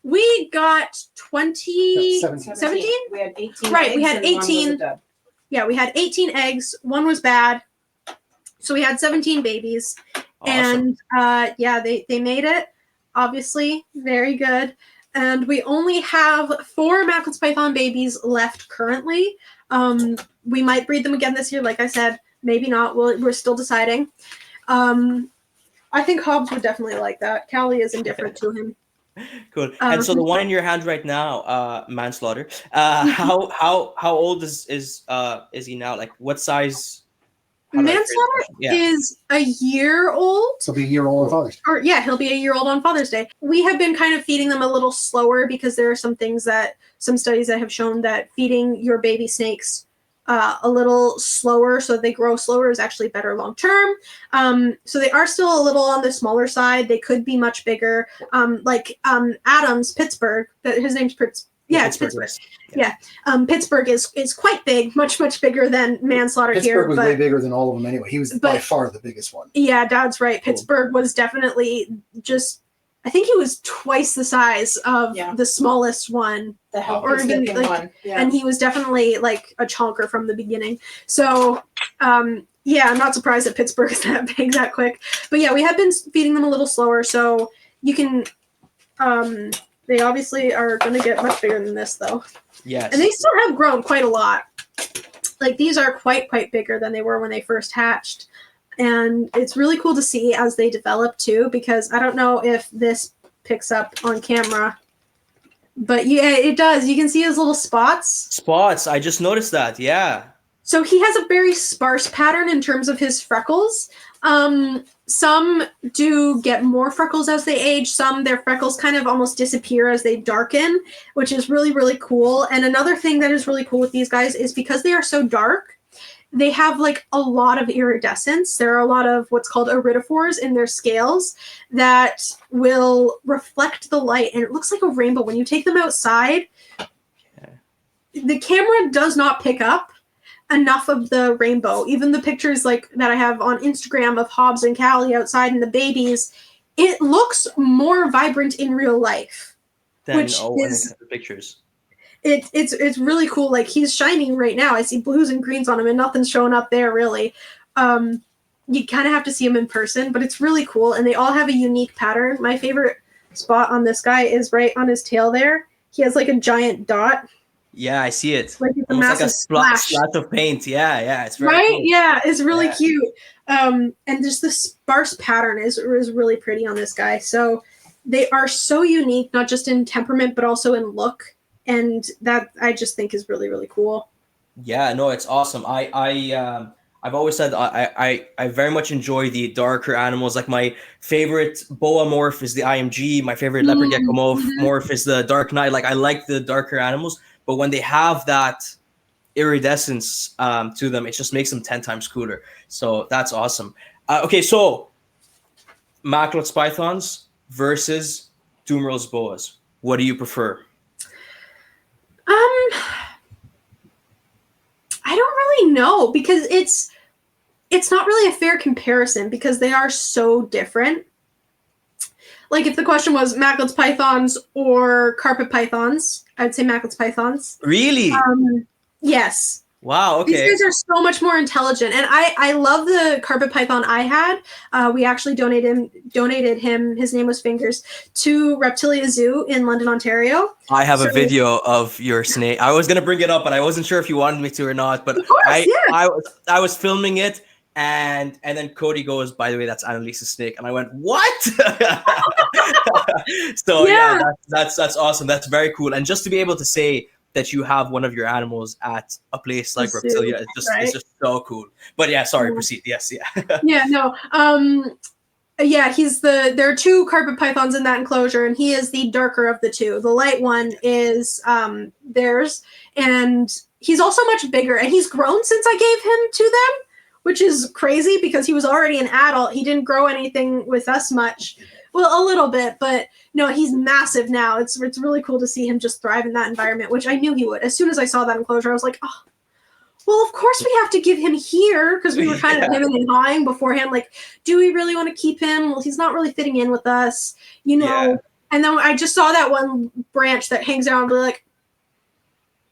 We got 17? We had 18 right, eggs, we had and one was 18. a dove. Yeah, we had 18 eggs. One was bad. So we had 17 babies. Awesome. And they made it. Obviously, very good. And we only have 4 Macklots python babies left currently. We might breed them again this year. Like I said, maybe not. We're still deciding. I think Hobbs would definitely like that. Callie is indifferent to him. Cool. And so the one in your hand right now, manslaughter. How old is he now? Like what size? Manslaughter is a year old. So he'll be a year old on Father's Day. Or yeah, he'll be a year old on Father's Day. We have been kind of feeding them a little slower because there are some studies that have shown that feeding your baby snakes a little slower so they grow slower is actually better long term. So they are still a little on the smaller side. They could be much bigger. Adams, Pittsburgh, his name's Pittsburgh. Yeah, it's Pittsburgh. Yeah. Pittsburgh is quite big, much bigger than Manslaughter Pittsburgh here. was way bigger than all of them anyway. He was by far the biggest one. Yeah, Dad's right. Pittsburgh was definitely I think he was twice the size of the smallest one. The healthiest looking one. Yeah. And he was definitely like a chonker from the beginning. So, I'm not surprised that Pittsburgh is that big that quick. But yeah, we have been feeding them a little slower. So you can, they obviously are going to get much bigger than this though. Yes. And they still have grown quite a lot. Like these are quite bigger than they were when they first hatched. And it's really cool to see as they develop too, because I don't know if this picks up on camera, but yeah, it does. You can see his little spots. I just noticed that. Yeah. So he has a very sparse pattern in terms of his freckles. Some do get more freckles as they age. Their freckles kind of almost disappear as they darken, which is really, really cool. And another thing that is really cool with these guys is because they are so dark, they have like a lot of iridescence. There are a lot of what's called iridophores in their scales that will reflect the light, and it looks like a rainbow. When you take them outside, the camera does not pick up enough of the rainbow. Even the pictures like that I have on Instagram of Hobbs and Callie outside and the babies, it looks more vibrant in real life. The pictures. It's really cool. Like he's shining right now. I see blues and greens on him and nothing's showing up there really. You kind of have to see him in person, but it's really cool. And they all have a unique pattern. My favorite spot on this guy is right on his tail there. He has like a giant dot. Yeah, I see it. Like it's almost like a splash of paint. Yeah, it's very right. cool. Yeah, it's really cute. And just the sparse pattern is really pretty on this guy. So they are so unique, not just in temperament, but also in look. And that I just think is really, really cool. Yeah, no, it's awesome. I've always said I very much enjoy the darker animals. Like my favorite boa morph is the IMG. My favorite leopard gecko morph is the Dark Knight. Like I like the darker animals, but when they have that iridescence to them, it just makes them 10 times cooler. So that's awesome. Okay, so Macklots pythons versus Dumerils Boas. What do you prefer? I don't really know because it's not really a fair comparison because they are so different. Like if the question was Macklots pythons or carpet pythons, I'd say Macklots pythons. Really? Yes. Wow, okay. These guys are so much more intelligent. And I love the carpet python I had. We actually donated him, his name was Fingers, to Reptilia Zoo in London, Ontario. I have a video of your snake. I was going to bring it up, but I wasn't sure if you wanted me to or not. But of course, I was filming it, and then Cody goes, by the way, that's Annaliese's snake. And I went, what? So yeah, that's awesome. That's very cool. And just to be able to say that you have one of your animals at a place like Reptilia, it's just so cool. But yeah, sorry, proceed. Yes, yeah. Yeah, no. Yeah, there are two carpet pythons in that enclosure, and he is the darker of the two. The light one is theirs, and he's also much bigger, and he's grown since I gave him to them, which is crazy because he was already an adult. He didn't grow anything with us much. Well, a little bit, but no, he's massive now. It's really cool to see him just thrive in that environment, which I knew he would. As soon as I saw that enclosure, I was like, oh, well, of course we have to give him here because we were kind of hemming and hawing beforehand. Like, do we really want to keep him? Well, he's not really fitting in with us, you know. Yeah. And then I just saw that one branch that hangs out and be like,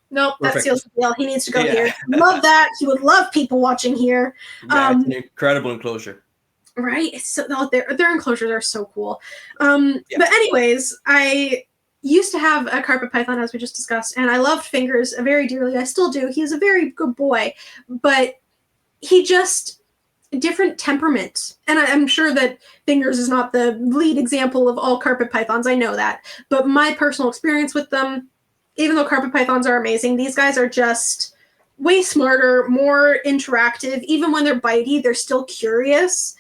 nope, that seals the deal. He needs to go here. Love that. He would love people watching here. Yeah, it's an incredible enclosure. Right? It's so their enclosures are so cool. But anyways, I used to have a carpet python, as we just discussed, and I loved Fingers very dearly. I still do. He's a very good boy, but he just different temperament. And I'm sure that Fingers is not the lead example of all carpet pythons. I know that, but my personal experience with them, even though carpet pythons are amazing, these guys are just way smarter, more interactive. Even when they're bitey, they're still curious.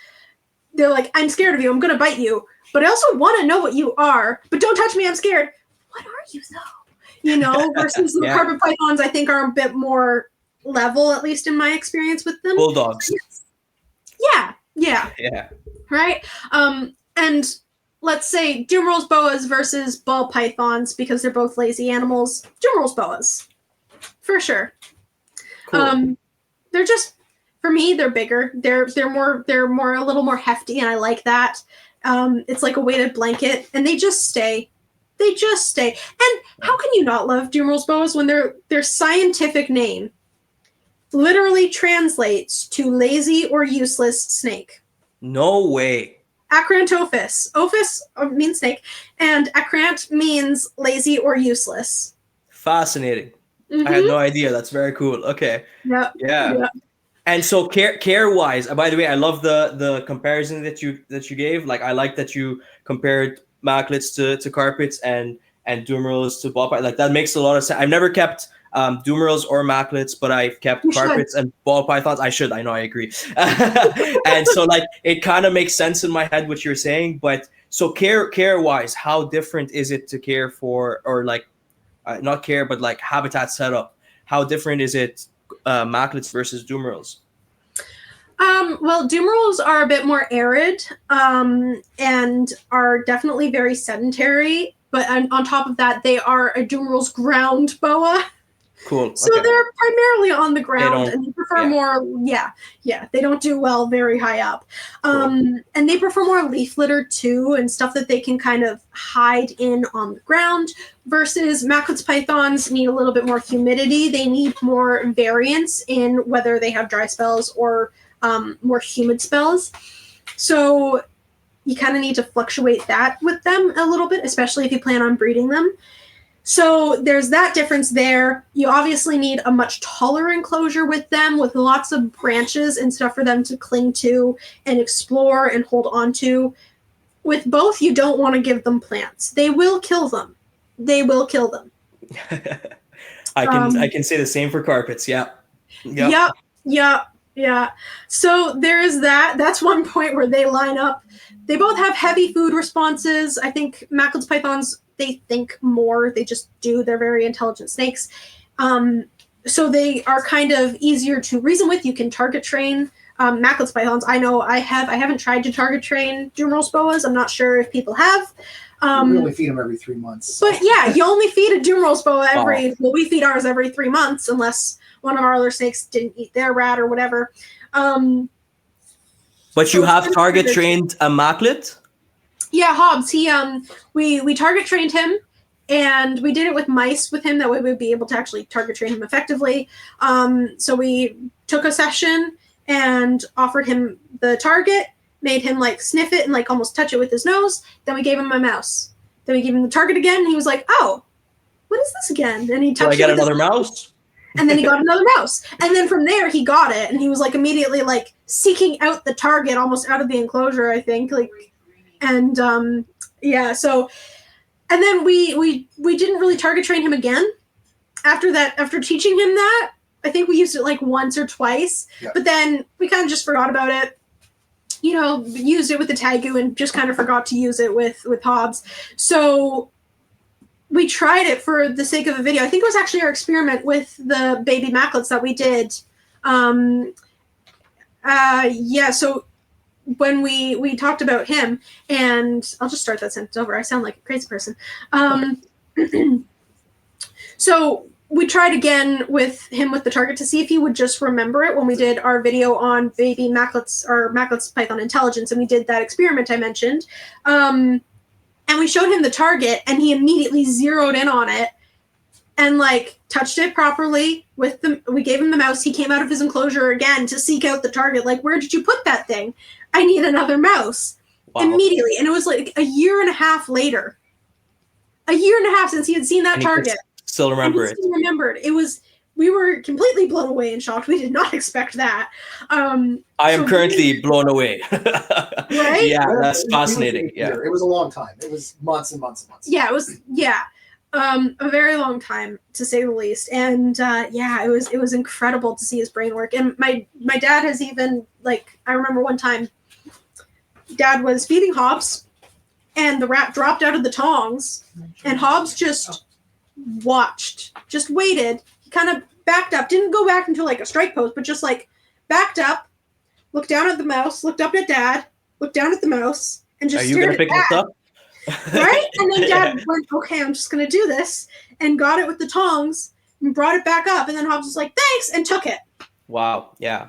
They're like, I'm scared of you. I'm going to bite you. But I also want to know what you are. But don't touch me. I'm scared. What are you, though? You know, versus the carpet pythons, I think, are a bit more level, at least in my experience with them. Bulldogs. Yeah. Right? And let's say Dumerils Boas versus ball pythons, because they're both lazy animals. Dumerils Boas. For sure. Cool. They're just... For me, they're bigger. They're more a little more hefty, and I like that. It's like a weighted blanket, and they just stay. And how can you not love Dumerils Boas when their scientific name literally translates to lazy or useless snake? No way. Acrantophis. Ophis means snake, and acrant means lazy or useless. Fascinating. Mm-hmm. I had no idea. That's very cool. Okay. Yep. Yeah. And so care wise, by the way, I love the comparison that you gave. Like, I like that you compared Macklots to carpets and Dumerils to ball pythons. Like, that makes a lot of sense. I've never kept Dumerils or Macklots, but I've kept carpets and ball pythons. I should. I know. I agree. And so, like, it kind of makes sense in my head what you're saying. But so care wise, how different is it to care for, or like not care, but like habitat setup? How different is it? Macklots versus Dumerils? Well, Dumerils are a bit more arid and are definitely very sedentary. But on top of that, they are a Dumerils ground boa. Cool. So they're primarily on the ground, and they prefer more. Yeah. They don't do well very high up, and they prefer more leaf litter too, and stuff that they can kind of hide in on the ground. Versus Macklots pythons need a little bit more humidity. They need more variance in whether they have dry spells or more humid spells. So you kind of need to fluctuate that with them a little bit, especially if you plan on breeding them. So there's that difference there. You obviously need a much taller enclosure with them, with lots of branches and stuff for them to cling to and explore and hold on to. With both, you don't want to give them plants. They will kill them. I can say the same for carpets. Yeah. So there is that. That's one point where they line up. They both have heavy food responses. I think Macklots pythons, they think more. They just do. They're very intelligent snakes. So they are kind of easier to reason with. You can target train Macklots pythons. I know I haven't tried to target train Dumerils Boas. I'm not sure if people have. We only feed them every 3 months. But yeah, you only feed a Dumerils Boa Wow. well, we feed ours every 3 months unless one of our other snakes didn't eat their rat or whatever. But you have target trained a Macklot? Yeah, Hobbs. He we target trained him, and we did it with mice with him. That way we'd be able to actually target train him effectively. So we took a session and offered him the target, made him like sniff it and like almost touch it with his nose. Then we gave him a mouse. Then we gave him the target again, and he was like, "Oh, what is this again?" And he touched. Do I get another mouse? And then he got another mouse. And then from there he got it, and he was like immediately like seeking out the target almost out of the enclosure, I think. Like, and yeah, so and then we didn't really target train him again after that. After teaching him that, I think we used it like once or twice, but then we kind of just forgot about it. You know, used it with the Tagu and just kind of forgot to use it with Hobbs. So we tried it for the sake of a video. I think it was actually our experiment with the baby Macklots that we did. Yeah, so when we talked about him, and I'll just start that sentence over. I sound like a crazy person. So we tried again with him with the target to see if he would just remember it when we did our video on baby Macklots or Macklots Python intelligence, and we did that experiment I mentioned. And we showed him the target, and he immediately zeroed in on it and like touched it properly with the. We gave him the mouse. He came out of his enclosure again to seek out the target. Like, where did you put that thing? I need another mouse. Wow. Immediately. And it was like a year and a half later. A year and a half since he had seen that target. Still remember it. Still remembered. It was. We were completely blown away and shocked. We did not expect that. I am currently blown away. Right? Yeah, that's fascinating. Yeah, it was a long time. It was months and months and months. Yeah, it was. Yeah, a very long time to say the least. And yeah, it was incredible to see his brain work. And my dad has even like I remember one time, Dad was feeding Hobbs, and the rat dropped out of the tongs, and Hobbs just watched, just waited. Kind of backed up, didn't go back into like a strike pose, but just like backed up, looked down at the mouse, looked up at Dad, looked down at the mouse, and just stared at Dad. Are you gonna pick this up? Right? And then Dad went, okay, I'm just gonna do this, and got it with the tongs and brought it back up, and then Hobbs was like, thanks, and took it. Wow, yeah.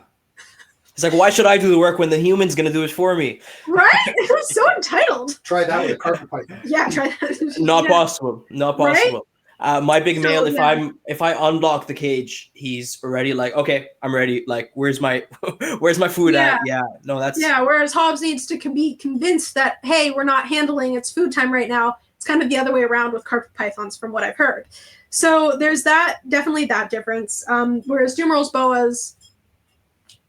It's like, why should I do the work when the human's gonna do it for me? Right? It was so entitled. Try that with a carpet python. Yeah, try that. Not possible. Not possible. Right? My big male, if I unlock the cage, he's already like, okay, I'm ready. Like, where's my food at? Yeah, no, that's whereas Hobbs needs to be convinced that, hey, we're not handling its food time right now. It's kind of the other way around with carpet pythons, from what I've heard. So there's definitely that difference. Whereas Dumerils Boas,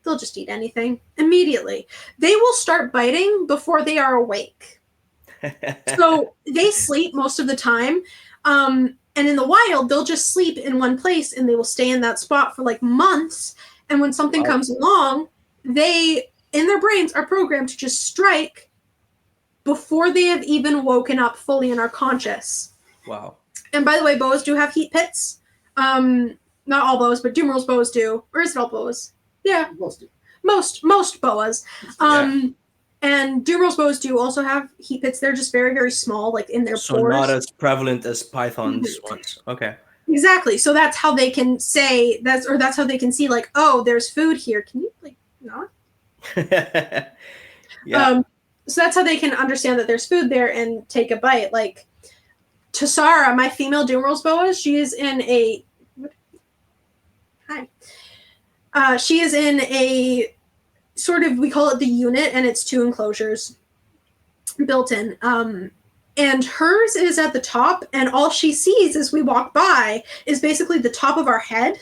they'll just eat anything immediately. They will start biting before they are awake. So they sleep most of the time. And in the wild, they'll just sleep in one place and they will stay in that spot for like months. And when something comes along, they, in their brains, are programmed to just strike before they have even woken up fully and are conscious. Wow. And by the way, boas do have heat pits. Not all boas, but Dumerils Boas do. Or is it all boas? Yeah. Most do. Most boas. And Dumerils Boas do also have heat pits. They're just very, very small, like in their pores. So not as prevalent as pythons ones. Okay. Exactly. So that's how they can say that's how they can see like, oh, there's food here. Can you like not? Yeah. So that's how they can understand that there's food there and take a bite. Like Tassara, my female Dumerils Boa, she is in a she is in a sort of, we call it the unit, and it's 2 enclosures built in. And hers is at the top, and all she sees as we walk by is basically the top of our head.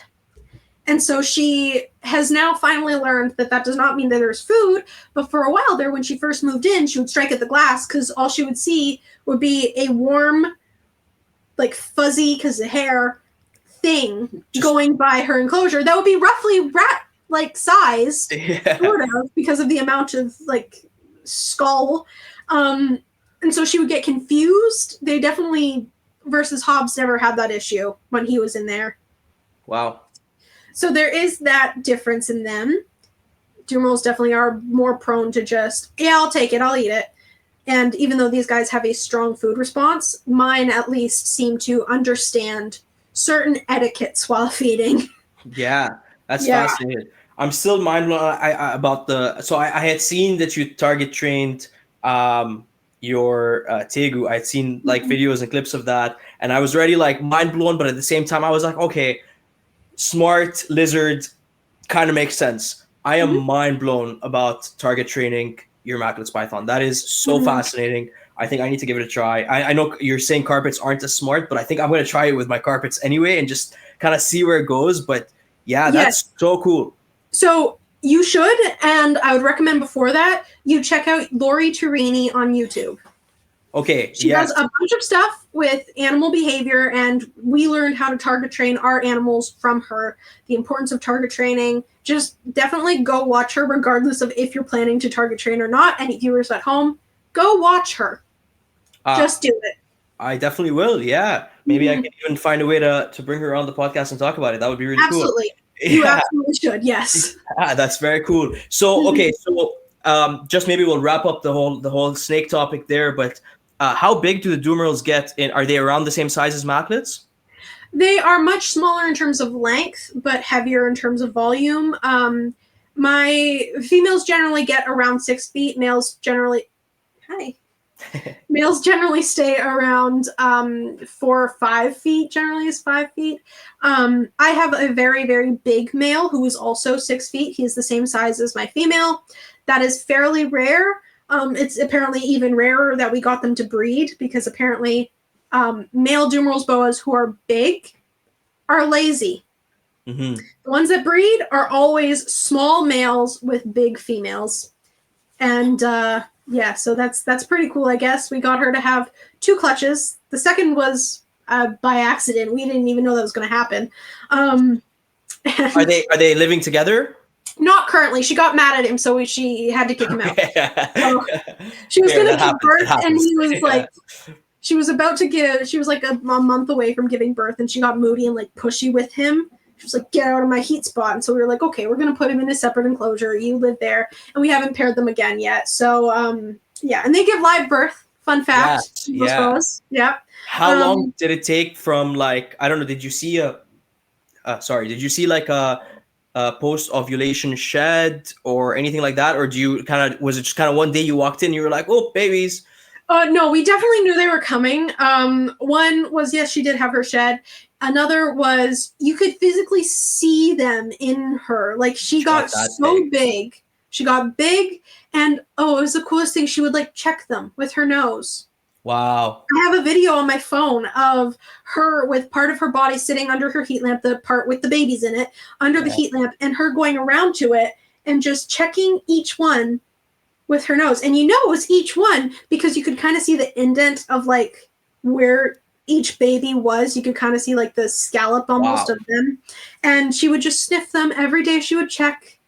And so she has now finally learned that does not mean that there's food, but for a while there, when she first moved in, she would strike at the glass because all she would see would be a warm, like fuzzy, because of hair, thing going by her enclosure that would be roughly rat-like size, sort of, because of the amount of like skull. And so she would get confused. They definitely, versus Hobbs, never had that issue when he was in there. Wow. So there is that difference in them. Dumerils definitely are more prone to just, yeah, I'll take it, I'll eat it. And even though these guys have a strong food response, mine at least seem to understand certain etiquettes while feeding. Yeah, that's Yeah. fascinating. I'm still mind blown about the. So I had seen that you target trained your tegu. I had seen like videos and clips of that, and I was already like mind blown. But at the same time, I was like, okay, smart lizard kind of makes sense. I am mind blown about target training your Macklots python. That is so fascinating. I think I need to give it a try. I know you're saying carpets aren't as smart, but I think I'm going to try it with my carpets anyway and just kind of see where it goes. But yeah, that's so cool. So you should, and I would recommend before that, you check out Lori Turini on YouTube. Okay, She does a bunch of stuff with animal behavior, and we learned how to target train our animals from her. The importance of target training. Just definitely go watch her, regardless of if you're planning to target train or not. Any viewers at home, go watch her. Just do it. I definitely will, yeah. Maybe I can even find a way to bring her on the podcast and talk about it. That would be really cool. Absolutely. You absolutely should, yes. That's very cool. So, okay, so just maybe we'll wrap up the whole snake topic there, but how big do the Dumerils get? Are they around the same size as Macklots? They are much smaller in terms of length, but heavier in terms of volume. My females generally get around 6 feet. Males generally stay around 4 or 5 feet. Generally is 5 feet. I have a very, very big male who is also 6 feet. He's the same size as my female. That is fairly rare. It's apparently even rarer that we got them to breed, because apparently male Dumerils Boas who are big are lazy. The ones that breed are always small males with big females. And yeah, so that's pretty cool, I guess. We got her to have 2 clutches. The second was by accident. We didn't even know that was going to happen. Are they living together? Not currently. She got mad at him, so she had to kick him out. So she was going to give birth, and he was like, she was about to give, she was like a month away from giving birth, and she got moody and like pushy with him. She was like, get out of my heat spot. And so we were like, okay, we're going to put him in a separate enclosure. You live there. And we haven't paired them again yet. So, yeah. And they give live birth. Fun fact. Yeah. How long did it take from like, I don't know, did you see like a post-ovulation shed or anything like that? Or was it just kind of one day you walked in, you were like, oh, babies? No, we definitely knew they were coming. One was, yes, she did have her shed. Another was, you could physically see them in her. Like, she got so big. She got big, and it was the coolest thing. She would like check them with her nose. Wow. I have a video on my phone of her with part of her body sitting under her heat lamp, the part with the babies in it, under the heat lamp, and her going around to it and just checking each one with her nose. And you know it was each one because you could kind of see the indent of like where each baby was. You could kind of see like the scallop almost of them. And she would just sniff them every day. She would check.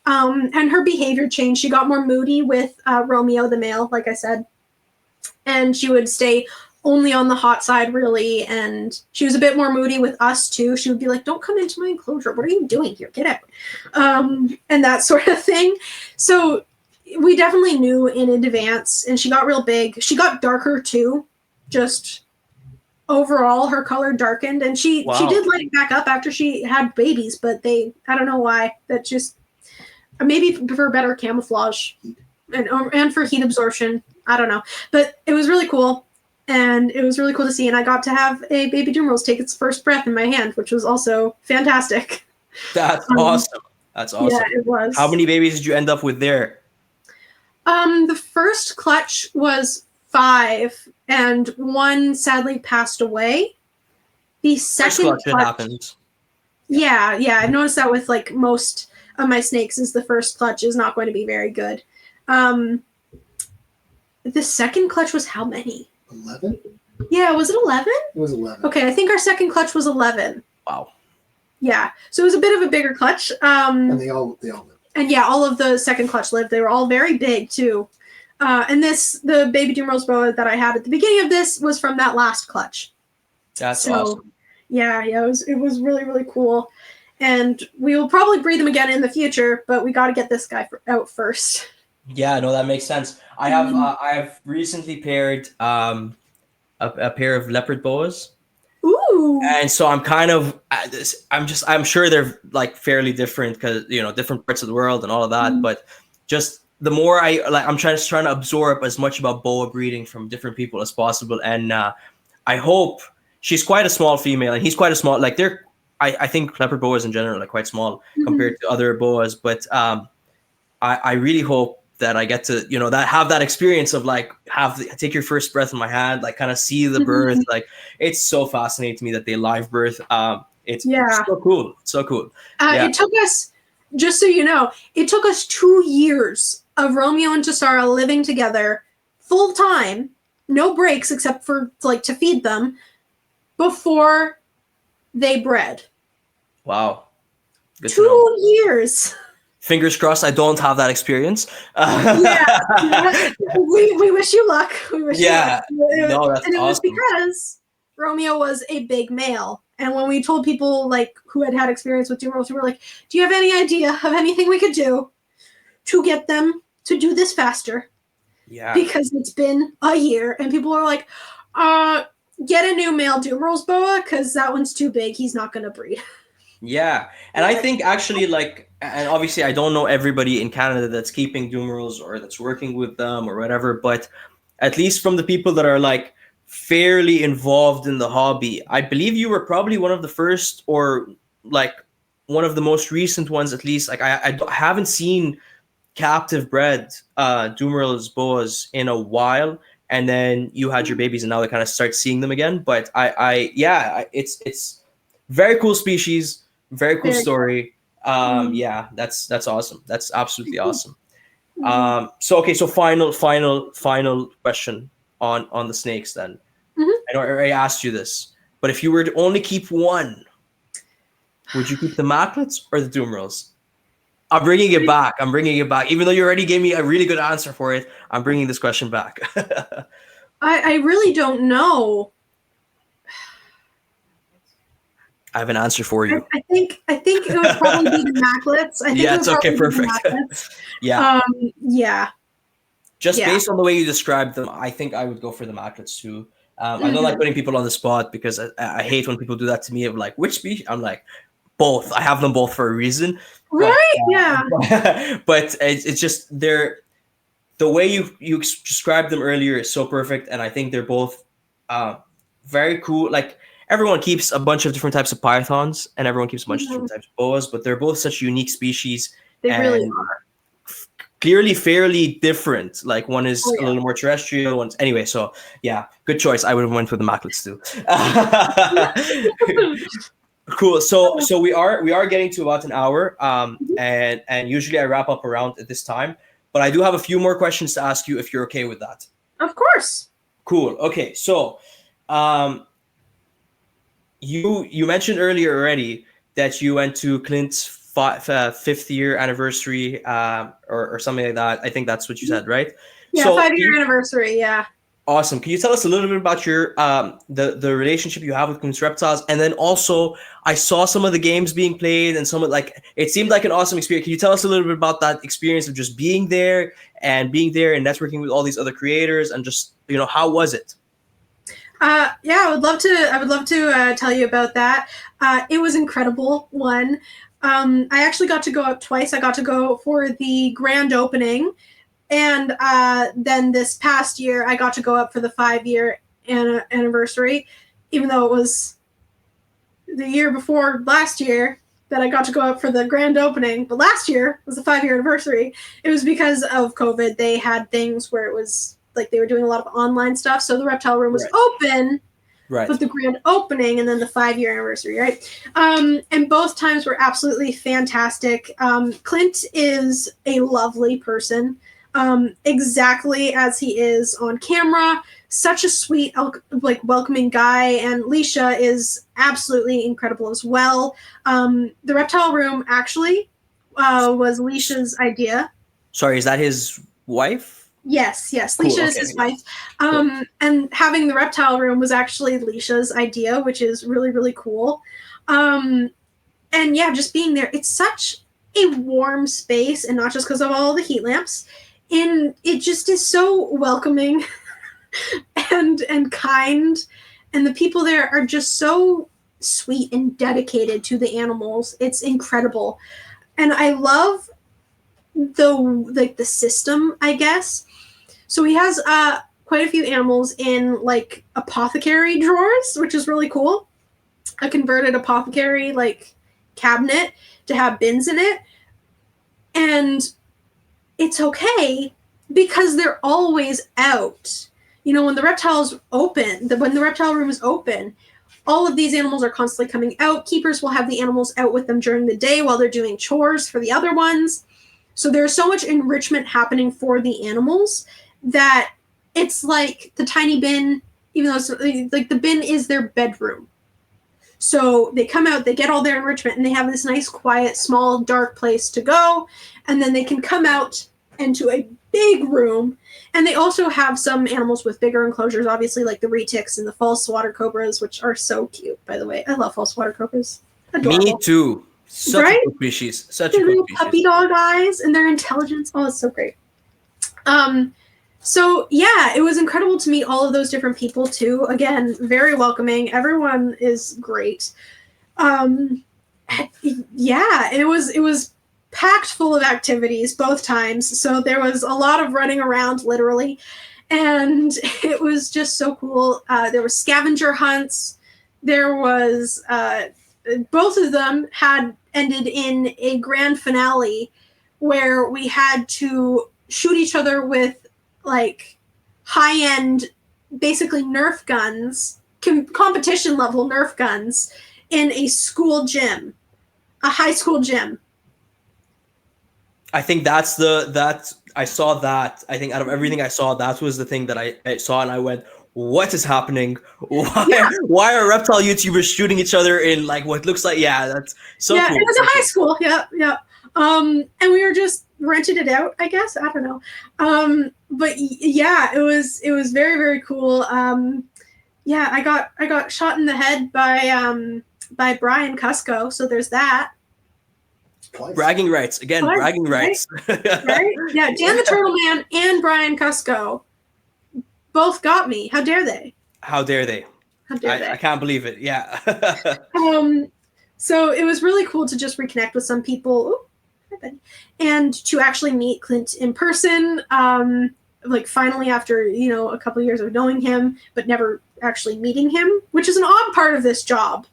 And her behavior changed. She got more moody with Romeo, the male, like I said. And she would stay only on the hot side, really. And she was a bit more moody with us, too. She would be like, don't come into my enclosure. What are you doing here? Get out. And that sort of thing. So we definitely knew in advance. And she got real big. She got darker, too. Just overall, her color darkened. And she did light back up after she had babies. But I don't know why. That just, maybe for better camouflage and for heat absorption. I don't know. But it was really cool. And it was really cool to see. And I got to have a baby Dumerils take its first breath in my hand, which was also fantastic. That's awesome. That's awesome. Yeah, it was. How many babies did you end up with there? The first clutch was 5, and one sadly passed away. The second clutch happens. Yeah. I've noticed that with like most of my snakes, is the first clutch is not going to be very good. The second clutch was how many? 11? Yeah, was it 11? It was 11. Okay, I think our second clutch was 11. Wow. Yeah, so it was a bit of a bigger clutch. And they all lived. And yeah, all of the second clutch lived. They were all very big too. And the baby Dumerils Boa that I had at the beginning of this was from that last clutch. That's awesome. Yeah, it was really, really cool. and we will probably breed them again in the future, but we got to get this guy out first. Yeah, no, that makes sense. I have recently paired a pair of leopard boas. Ooh. And so I'm kind of, I'm sure they're like fairly different because, different parts of the world and all of that. But just the more I'm trying to absorb as much about boa breeding from different people as possible. And I hope she's quite a small female and he's quite a small, like I think leopard boas in general are quite small compared to other boas. But I really hope that I get to, have that experience of like take your first breath in my hand, like kind of see the birth. Like it's so fascinating to me that they live birth. It's so cool. So cool. It took us, just so you know, it took us 2 years of Romeo and Tassara living together full time, no breaks except for like to feed them before they bred. Wow. Good 2 years. Fingers crossed I don't have that experience. We wish you luck. We wish you luck. No, that's and it was awesome. because Romeo was a big male. And when we told people like who had experience with Dumerils, we were like, do you have any idea of anything we could do to get them to do this faster? Yeah. Because it's been a year and people are like, get a new male Dumerils Boa because that one's too big. He's not going to breed. Yeah. And I think actually and obviously I don't know everybody in Canada that's keeping Dumerils or that's working with them or whatever, but at least from the people that are like fairly involved in the hobby, I believe you were probably one of the first or like one of the most recent ones, at least. Like I haven't seen captive bred Dumerils Boas in a while. And then you had your babies and now they kind of start seeing them again. But it's very cool species, very cool story. Yeah, that's awesome. That's absolutely awesome. So final question on the snakes then. I know I already asked you this, but if you were to only keep one, would you keep the Macklots or the Dumerils? I'm bringing it back. Even though you already gave me a really good answer for it, I'm bringing this question back. I really don't know. I have an answer for you. I think it would probably be the Macklots. It's okay, perfect. Yeah. Yeah. Just based on the way you described them, I think I would go for the Macklots too. I don't like putting people on the spot because I hate when people do that to me of like, which species? I'm like, both. I have them both for a reason. Right? But it's just the way you described them earlier is so perfect, and I think they're both very cool. Like everyone keeps a bunch of different types of pythons, and everyone keeps a bunch of different types of boas, but they're both such unique species. They really are. Clearly fairly different. Like one is a little more terrestrial. One's anyway. So yeah, good choice. I would have went with the Macklots too. Cool. So we are getting to about an hour. And usually I wrap up around at this time. But I do have a few more questions to ask you if you're okay with that. Of course. Cool. Okay. So you mentioned earlier already that you went to Clint's 5th year anniversary or something like that. I think that's what you said, right? Yeah, so 5-year anniversary. Yeah. Awesome. Can you tell us a little bit about your the relationship you have with Clint's Reptiles? And then also I saw some of the games being played and some of it seemed like an awesome experience. Can you tell us a little bit about that experience of just being there and networking with all these other creators and just, how was it? I would love to tell you about that. It was incredible. I actually got to go up twice. I got to go for the grand opening. And then this past year, I got to go up for the 5-year anniversary, even though it was the year before last year that I got to go up for the grand opening. But last year was the 5-year anniversary. It was because of COVID. They had things where it was like they were doing a lot of online stuff. So the reptile room was open. Right. With the grand opening and then the 5-year anniversary, right? And both times were absolutely fantastic. Clint is a lovely person, exactly as he is on camera. Such a sweet, welcoming guy. And Leisha is absolutely incredible as well. The reptile room actually was Leisha's idea. Sorry, is that his wife? Yes. Cool, Leisha is his wife. And having the reptile room was actually Leisha's idea, which is really, really cool. And and yeah, just being there, it's such a warm space, and not just because of all the heat lamps, and it just is so welcoming and kind, and the people there are just so sweet and dedicated to the animals. It's incredible. And I love the system, I guess. So he has quite a few animals in like apothecary drawers, which is really cool. A converted apothecary like cabinet to have bins in it. And it's okay because they're always out. You know, when the reptiles open, when the reptile room is open, all of these animals are constantly coming out. Keepers will have the animals out with them during the day while they're doing chores for the other ones. So there's so much enrichment happening for the animals that it's like the tiny bin, even though it's like the bin is their bedroom. So they come out, they get all their enrichment, and they have this nice, quiet, small, dark place to go. And then they can come out into a big room. And they also have some animals with bigger enclosures, obviously, like the retics and the false water cobras, which are so cute, by the way. I love false water cobras. Adorable. Me too. Such right? a good species. Such their a good little species. puppy dog eyes and their intelligence. Oh, it's so great. So yeah, it was incredible to meet all of those different people too. Again, very welcoming. Everyone is great. Yeah, it was packed full of activities both times. So there was a lot of running around, literally, and it was just so cool. There were scavenger hunts. There was both of them had ended in a grand finale where we had to shoot each other with like high-end, basically Nerf guns, competition level Nerf guns in a school gym, a high school gym. I think I saw that. I think out of everything I saw, that was the thing that I saw, and I went, what is happening? Why are reptile YouTubers shooting each other in like what looks like, that's so cool. It was a high school. Yeah. And we were just rented it out, I guess. I don't know. But yeah, it was very, very cool. Yeah, I got shot in the head by Brian Cusco, so there's that. Twice. Bragging rights. Again, Twice, bragging rights. Right? Yeah, Dan the Turtle Man and Brian Cusco both got me. How dare they? How dare they? How dare they? I can't believe it. Yeah. So it was really cool to just reconnect with some people. Ooh, hi, buddy. And to actually meet Clint in person, like finally after, a couple of years of knowing him, but never actually meeting him, which is an odd part of this job.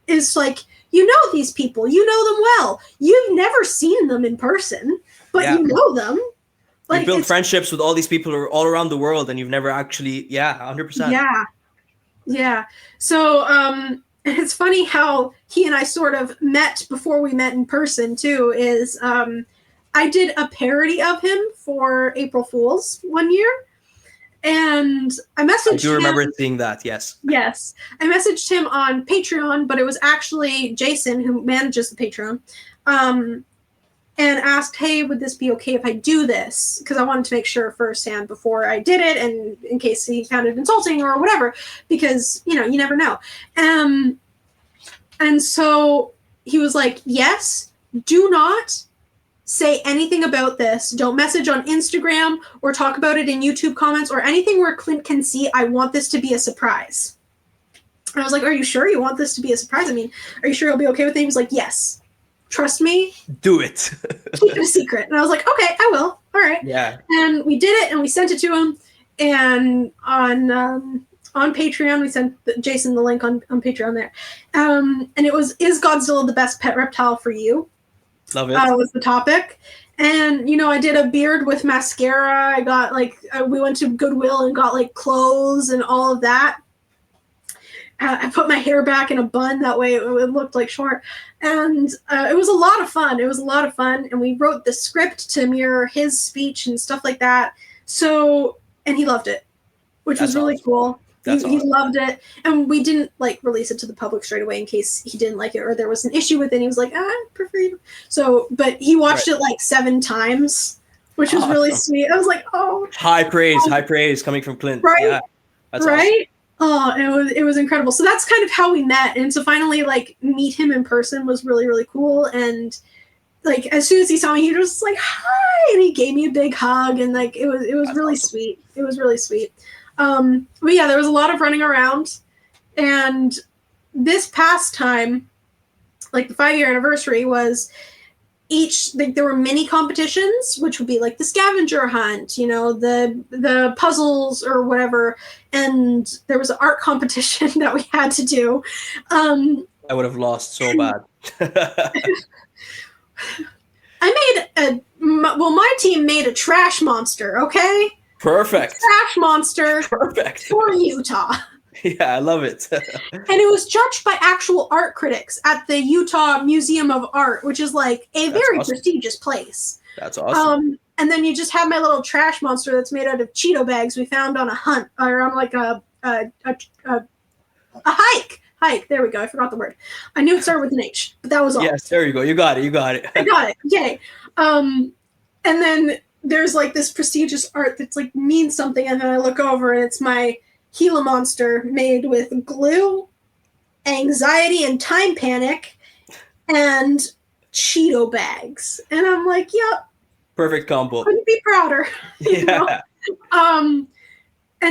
Is like, you know these people, you know them well. You've never seen them in person, but you know them. Like, you build friendships with all these people all around the world, and you've never actually, 100%. Yeah. So, it's funny how he and I sort of met before we met in person too, is I did a parody of him for April Fool's one year. And I messaged him. I do remember seeing that, yes. Yes. I messaged him on Patreon, but it was actually Jason who manages the Patreon, and asked, hey, would this be okay if I do this? Because I wanted to make sure firsthand before I did it, and in case he found it insulting or whatever, because, you never know. And so he was like, yes, do not say anything about this. Don't message on Instagram or talk about it in YouTube comments or anything where Clint can see. I want this to be a surprise. And I was like, are you sure you want this to be a surprise? I mean, are you sure you'll be okay with it? He was like, yes. Trust me. Do it. Keep it a secret. And I was like, okay, I will. All right. Yeah. And we did it, and we sent it to him. And on Patreon, we sent Jason the link on Patreon there. And it was, is Godzilla the best pet reptile for you? Love it. Was the topic. And, I did a beard with mascara. I got, we went to Goodwill and got, clothes and all of that. I put my hair back in a bun. That way it looked short. And it was a lot of fun. And we wrote the script to mirror his speech and stuff like that. So, and he loved it, which was really cool. He loved it. And we didn't release it to the public straight away in case he didn't like it or there was an issue with it. And he was like, I prefer you. So, but he watched it 7 times, which was really sweet. I was like, oh. High praise coming from Clint. Right. Yeah, that's right. Awesome. Oh, it was incredible. So that's kind of how we met, and so finally, like, meet him in person was really, really cool. And like, as soon as he saw me, he was just like, "Hi," and he gave me a big hug, and like, it was That's really awesome. sweet. It was really sweet. But yeah, there was a lot of running around, and this past time, like the 5-year anniversary, was there were mini competitions, which would be like the scavenger hunt, you know, the puzzles or whatever, and there was an art competition that we had to do. I would have lost so bad. My team made a trash monster, okay? Perfect. Trash monster Perfect. for Utah. Yeah, I love it. And it was judged by actual art critics at the Utah Museum of Art, which is like a very awesome. prestigious place. That's awesome. And then you just have my little trash monster that's made out of Cheeto bags we found on a hunt, or on like a hike. Hike. There we go. I forgot the word. I knew it started with an H, but that was all. Yes, there you go. You got it. I got it. Yay. And then there's like this prestigious art that's like means something, and then I look over and it's my Gila monster made with glue, anxiety and time panic, and Cheeto bags. And I'm like, yep. Perfect combo. Couldn't be prouder. Yeah. And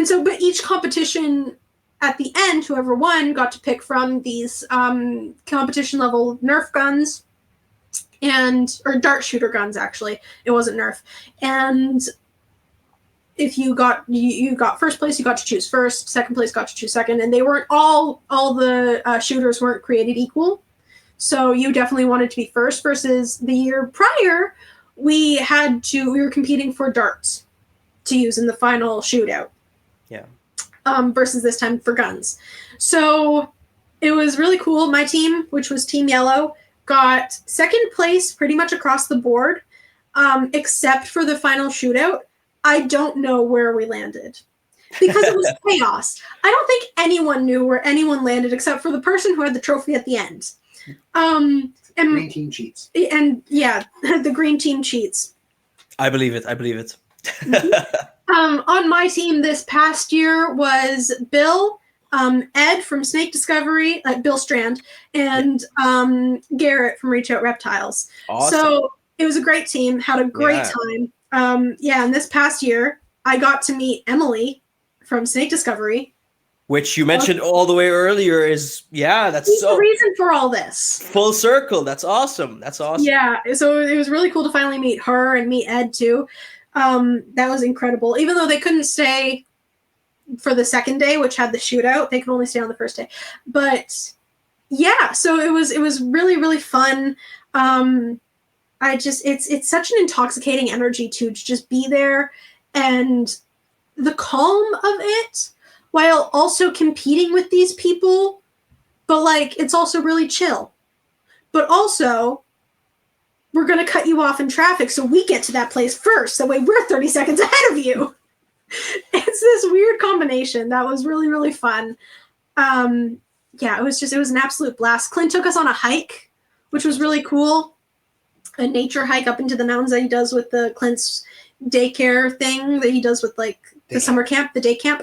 so, but each competition at the end, whoever won got to pick from these competition level Nerf guns or dart shooter guns, actually. It wasn't Nerf. And if you got first place, you got to choose first. Second place got to choose second. And they weren't all the shooters weren't created equal. So you definitely wanted to be first, versus the year prior, we were competing for darts to use in the final shootout. Yeah. Versus this time for guns. So it was really cool. My team, which was Team Yellow, got second place pretty much across the board, except for the final shootout. I don't know where we landed because it was chaos. I don't think anyone knew where anyone landed except for the person who had the trophy at the end. And Green team cheats. And yeah, the green team cheats. I believe it. On my team this past year was Bill, Ed from Snake Discovery, Bill Strand, and Garrett from Reach Out Reptiles. Awesome. So it was a great team, had a great time. And this past year, I got to meet Emily from Snake Discovery. Which you mentioned all the way earlier is, that's She's the reason for all this. Full circle. That's awesome. Yeah, so it was really cool to finally meet her and meet Ed too. That was incredible. Even though they couldn't stay for the second day, which had the shootout, they could only stay on the first day. But yeah, so it was really, really fun. It's such an intoxicating energy to just be there, and the calm of it while also competing with these people, but like it's also really chill. But also, we're going to cut you off in traffic so we get to that place first. That way we're 30 seconds ahead of you. It's this weird combination that was really, really fun. It was an absolute blast. Clint took us on a hike, which was really cool. A nature hike up into the mountains that he does with the Clint's daycare thing that he does with like the summer camp, the day camp.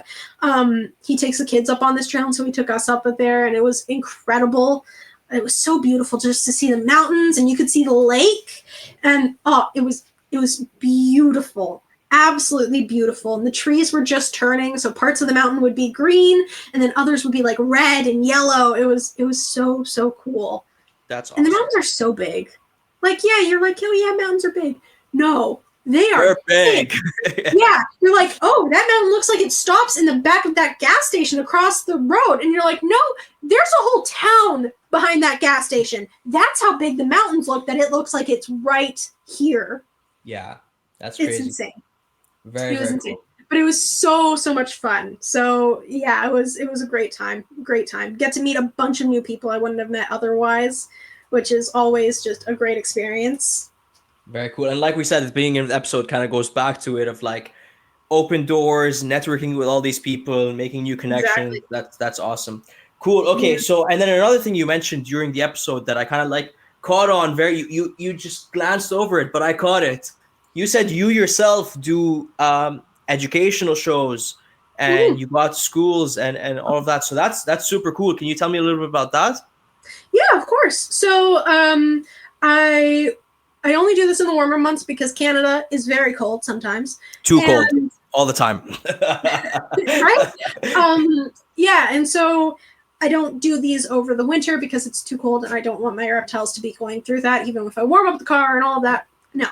He takes the kids up on this trail, and so he took us up there, and it was incredible. It was so beautiful just to see the mountains, and you could see the lake, and it was beautiful, absolutely beautiful. And the trees were just turning, so parts of the mountain would be green, and then others would be like red and yellow. It was so cool. That's awesome. And the mountains are so big. Like, yeah, you're like, oh yeah, mountains are big. No, they are big. Yeah, you're like, oh, that mountain looks like it stops in the back of that gas station across the road. And you're like, no, there's a whole town behind that gas station. That's how big the mountains look, that it looks like it's right here. Yeah, that's crazy. It's insane. Very insane. Cool. But it was so much fun. So yeah, it was a great time. Get to meet a bunch of new people I wouldn't have met otherwise, which is always just a great experience. Very cool. And like we said at the beginning of the episode, kind of goes back to it of like open doors, networking with all these people, making new connections. Exactly. That's awesome. Cool. Okay. Yeah. So, and then another thing you mentioned during the episode that I kind of like caught on you just glanced over it, but I caught it. You said you yourself do educational shows and you go out to schools and all of that. So that's super cool. Can you tell me a little bit about that? Yeah, of course. So I only do this in the warmer months because Canada is very cold sometimes. Too cold all the time. Right? Yeah, and so I don't do these over the winter because it's too cold and I don't want my reptiles to be going through that, even if I warm up the car and all of that. No.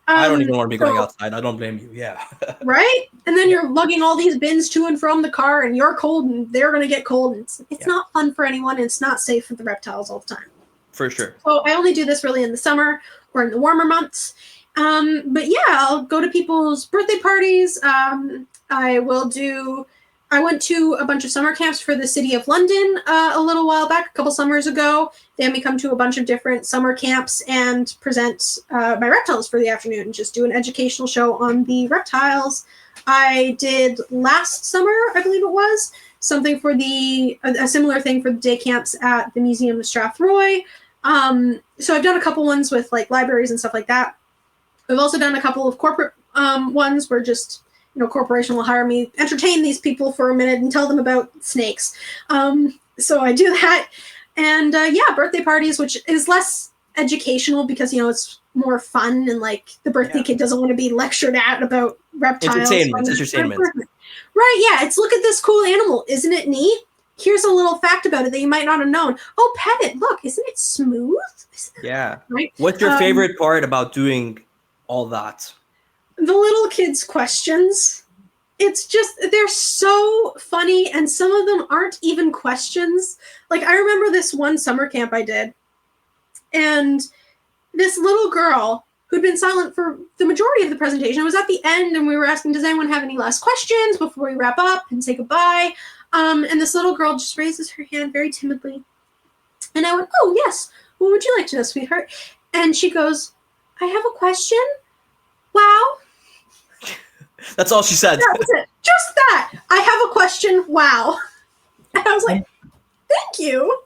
I don't even want to be going outside. I don't blame you. Yeah. Right? And then you're lugging all these bins to and from the car and you're cold and they're going to get cold. And it's not fun for anyone. And it's not safe for the reptiles all the time. For sure. So I only do this really in the summer or in the warmer months. But yeah, I'll go to people's birthday parties. I went to a bunch of summer camps for the City of London a little while back, a couple summers ago. They had me come to a bunch of different summer camps and present my reptiles for the afternoon, just do an educational show on the reptiles. I did last summer, I believe it was, something for a similar thing for the day camps at the Museum of Strathroy. So I've done a couple ones with like libraries and stuff like that. I've also done a couple of corporate ones where just corporation will hire me, entertain these people for a minute and tell them about snakes. So I do that. And birthday parties, which is less educational because, it's more fun and like the birthday kid doesn't want to be lectured at about reptiles. Entertainment. Right, yeah. It's look at this cool animal. Isn't it neat? Here's a little fact about it that you might not have known. Oh, pet it. Look, isn't it smooth? Yeah. Right? What's your favorite part about doing all that? The little kids' questions. It's just, they're so funny, and some of them aren't even questions. Like, I remember this one summer camp I did, and this little girl who'd been silent for the majority of the presentation was at the end, and we were asking, does anyone have any last questions before we wrap up and say goodbye? And this little girl just raises her hand very timidly. And I went, oh, yes. What would you like to know, sweetheart? And she goes, I have a question. Wow. That's all she said. That was it. Just that. I have a question. Wow. And I was like, thank you.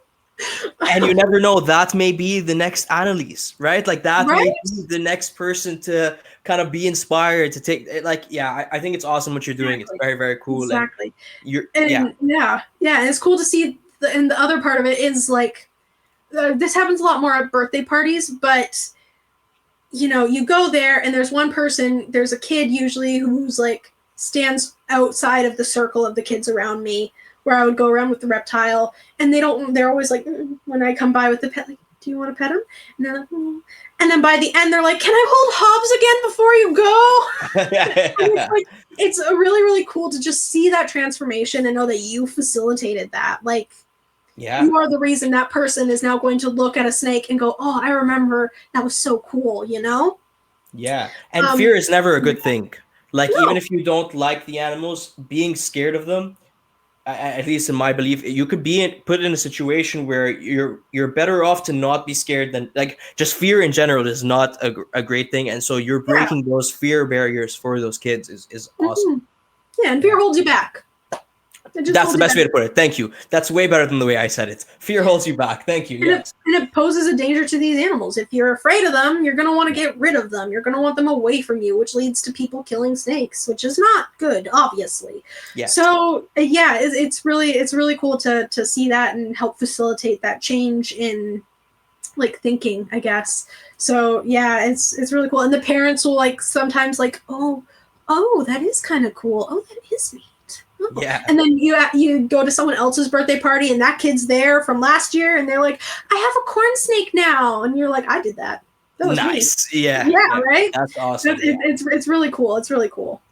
And you never know, that may be the next Annaliese, right? Like that Right? may be the next person to kind of be inspired to take, I think it's awesome what you're doing. Exactly. It's very, very cool. Exactly. And Yeah. And it's cool to see. And the other part of it is like, this happens a lot more at birthday parties, but you go there and there's one person, there's a kid usually who's like stands outside of the circle of the kids around me where I would go around with the reptile, and they're always like, when I come by with the pet, like, do you want to pet him? And they're like, and then by the end they're like, can I hold Hobbs again before you go? And it's really, really cool to just see that transformation and know that you facilitated that. Like, you are the reason that person is now going to look at a snake and go, oh, I remember that was so cool, Yeah. And fear is never a good thing. Like, even if you don't like the animals, being scared of them, at least in my belief, you could be put in a situation where you're better off to not be scared than, like, just fear in general is not a great thing. And so you're breaking those fear barriers for those kids is awesome. Yeah, and fear holds you back. That's the best way to put it. Thank you. That's way better than the way I said it. Fear holds you back. Thank you. Yes. And it poses a danger to these animals. If you're afraid of them, you're going to want to get rid of them. You're going to want them away from you, which leads to people killing snakes, which is not good, obviously. Yeah. So it's really cool to see that and help facilitate that change in like thinking, I guess. So yeah, it's really cool. And the parents will like sometimes like, oh, that is kind of cool. Oh, that is neat. Oh. Yeah. And then you go to someone else's birthday party and that kid's there from last year and they're like, I have a corn snake now, and you're like, I did that. That was nice. Me. Yeah, right. That's awesome. It's really cool. It's really cool.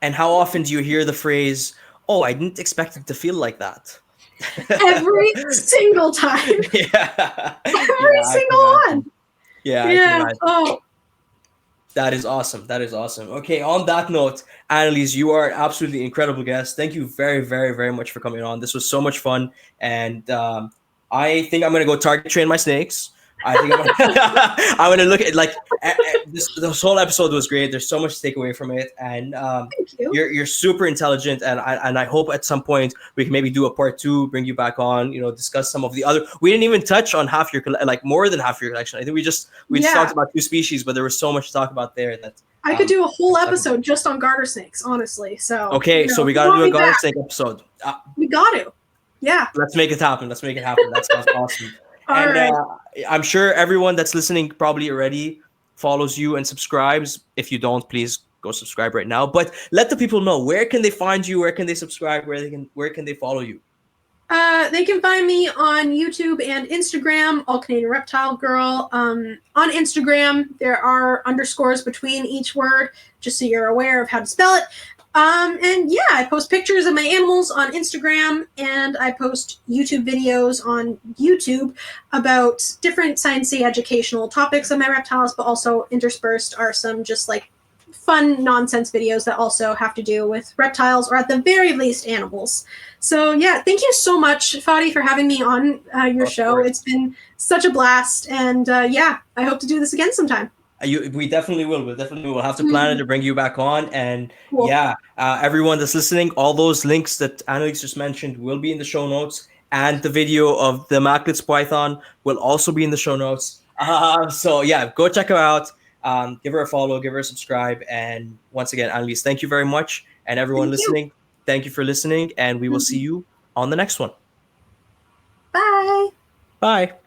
And how often do you hear the phrase, oh, I didn't expect it to feel like that? Every single time. Yeah. Every single one. Yeah. Oh. That is awesome. Okay, on that note, Annaliese, you are an absolutely incredible guest. Thank you very, very, very much for coming on. This was so much fun. And I think I'm going to go target train my snakes. I think I'm gonna look at this whole episode was great. There's so much to take away from it, and Thank you. you're super intelligent, and I hope at some point we can maybe do a part 2, bring you back on, discuss some of the other. We didn't even touch on half your more than half your collection. I think we just talked about 2 species, but there was so much to talk about there that I could do a whole episode just on garter snakes, honestly. So okay, so we got to do a garter snake episode. We got to. Yeah. Let's make it happen. That sounds awesome. All right. I'm sure everyone that's listening probably already follows you and subscribes. If you don't, please go subscribe right now. But let the people know, where can they find you? Where can they subscribe? Where can they follow you? They can find me on YouTube and Instagram, All Canadian Reptile Girl. On Instagram, there are underscores between each word, just so you're aware of how to spell it. And yeah, I post pictures of my animals on Instagram, and I post YouTube videos on YouTube about different sciencey educational topics of my reptiles, but also interspersed are some just like fun nonsense videos that also have to do with reptiles, or at the very least animals. So yeah, thank you so much, Fadi, for having me on your show. It's been such a blast, and yeah, I hope to do this again sometime. We definitely will. We'll have to plan it to bring you back on. And cool. Yeah, everyone that's listening, all those links that Annaliese just mentioned will be in the show notes, and the video of the Macklots Python will also be in the show notes. So yeah, go check her out. Give her a follow, give her a subscribe. And once again, Annaliese, thank you very much. And everyone listening, thank you for listening. And we will see you on the next one. Bye. Bye.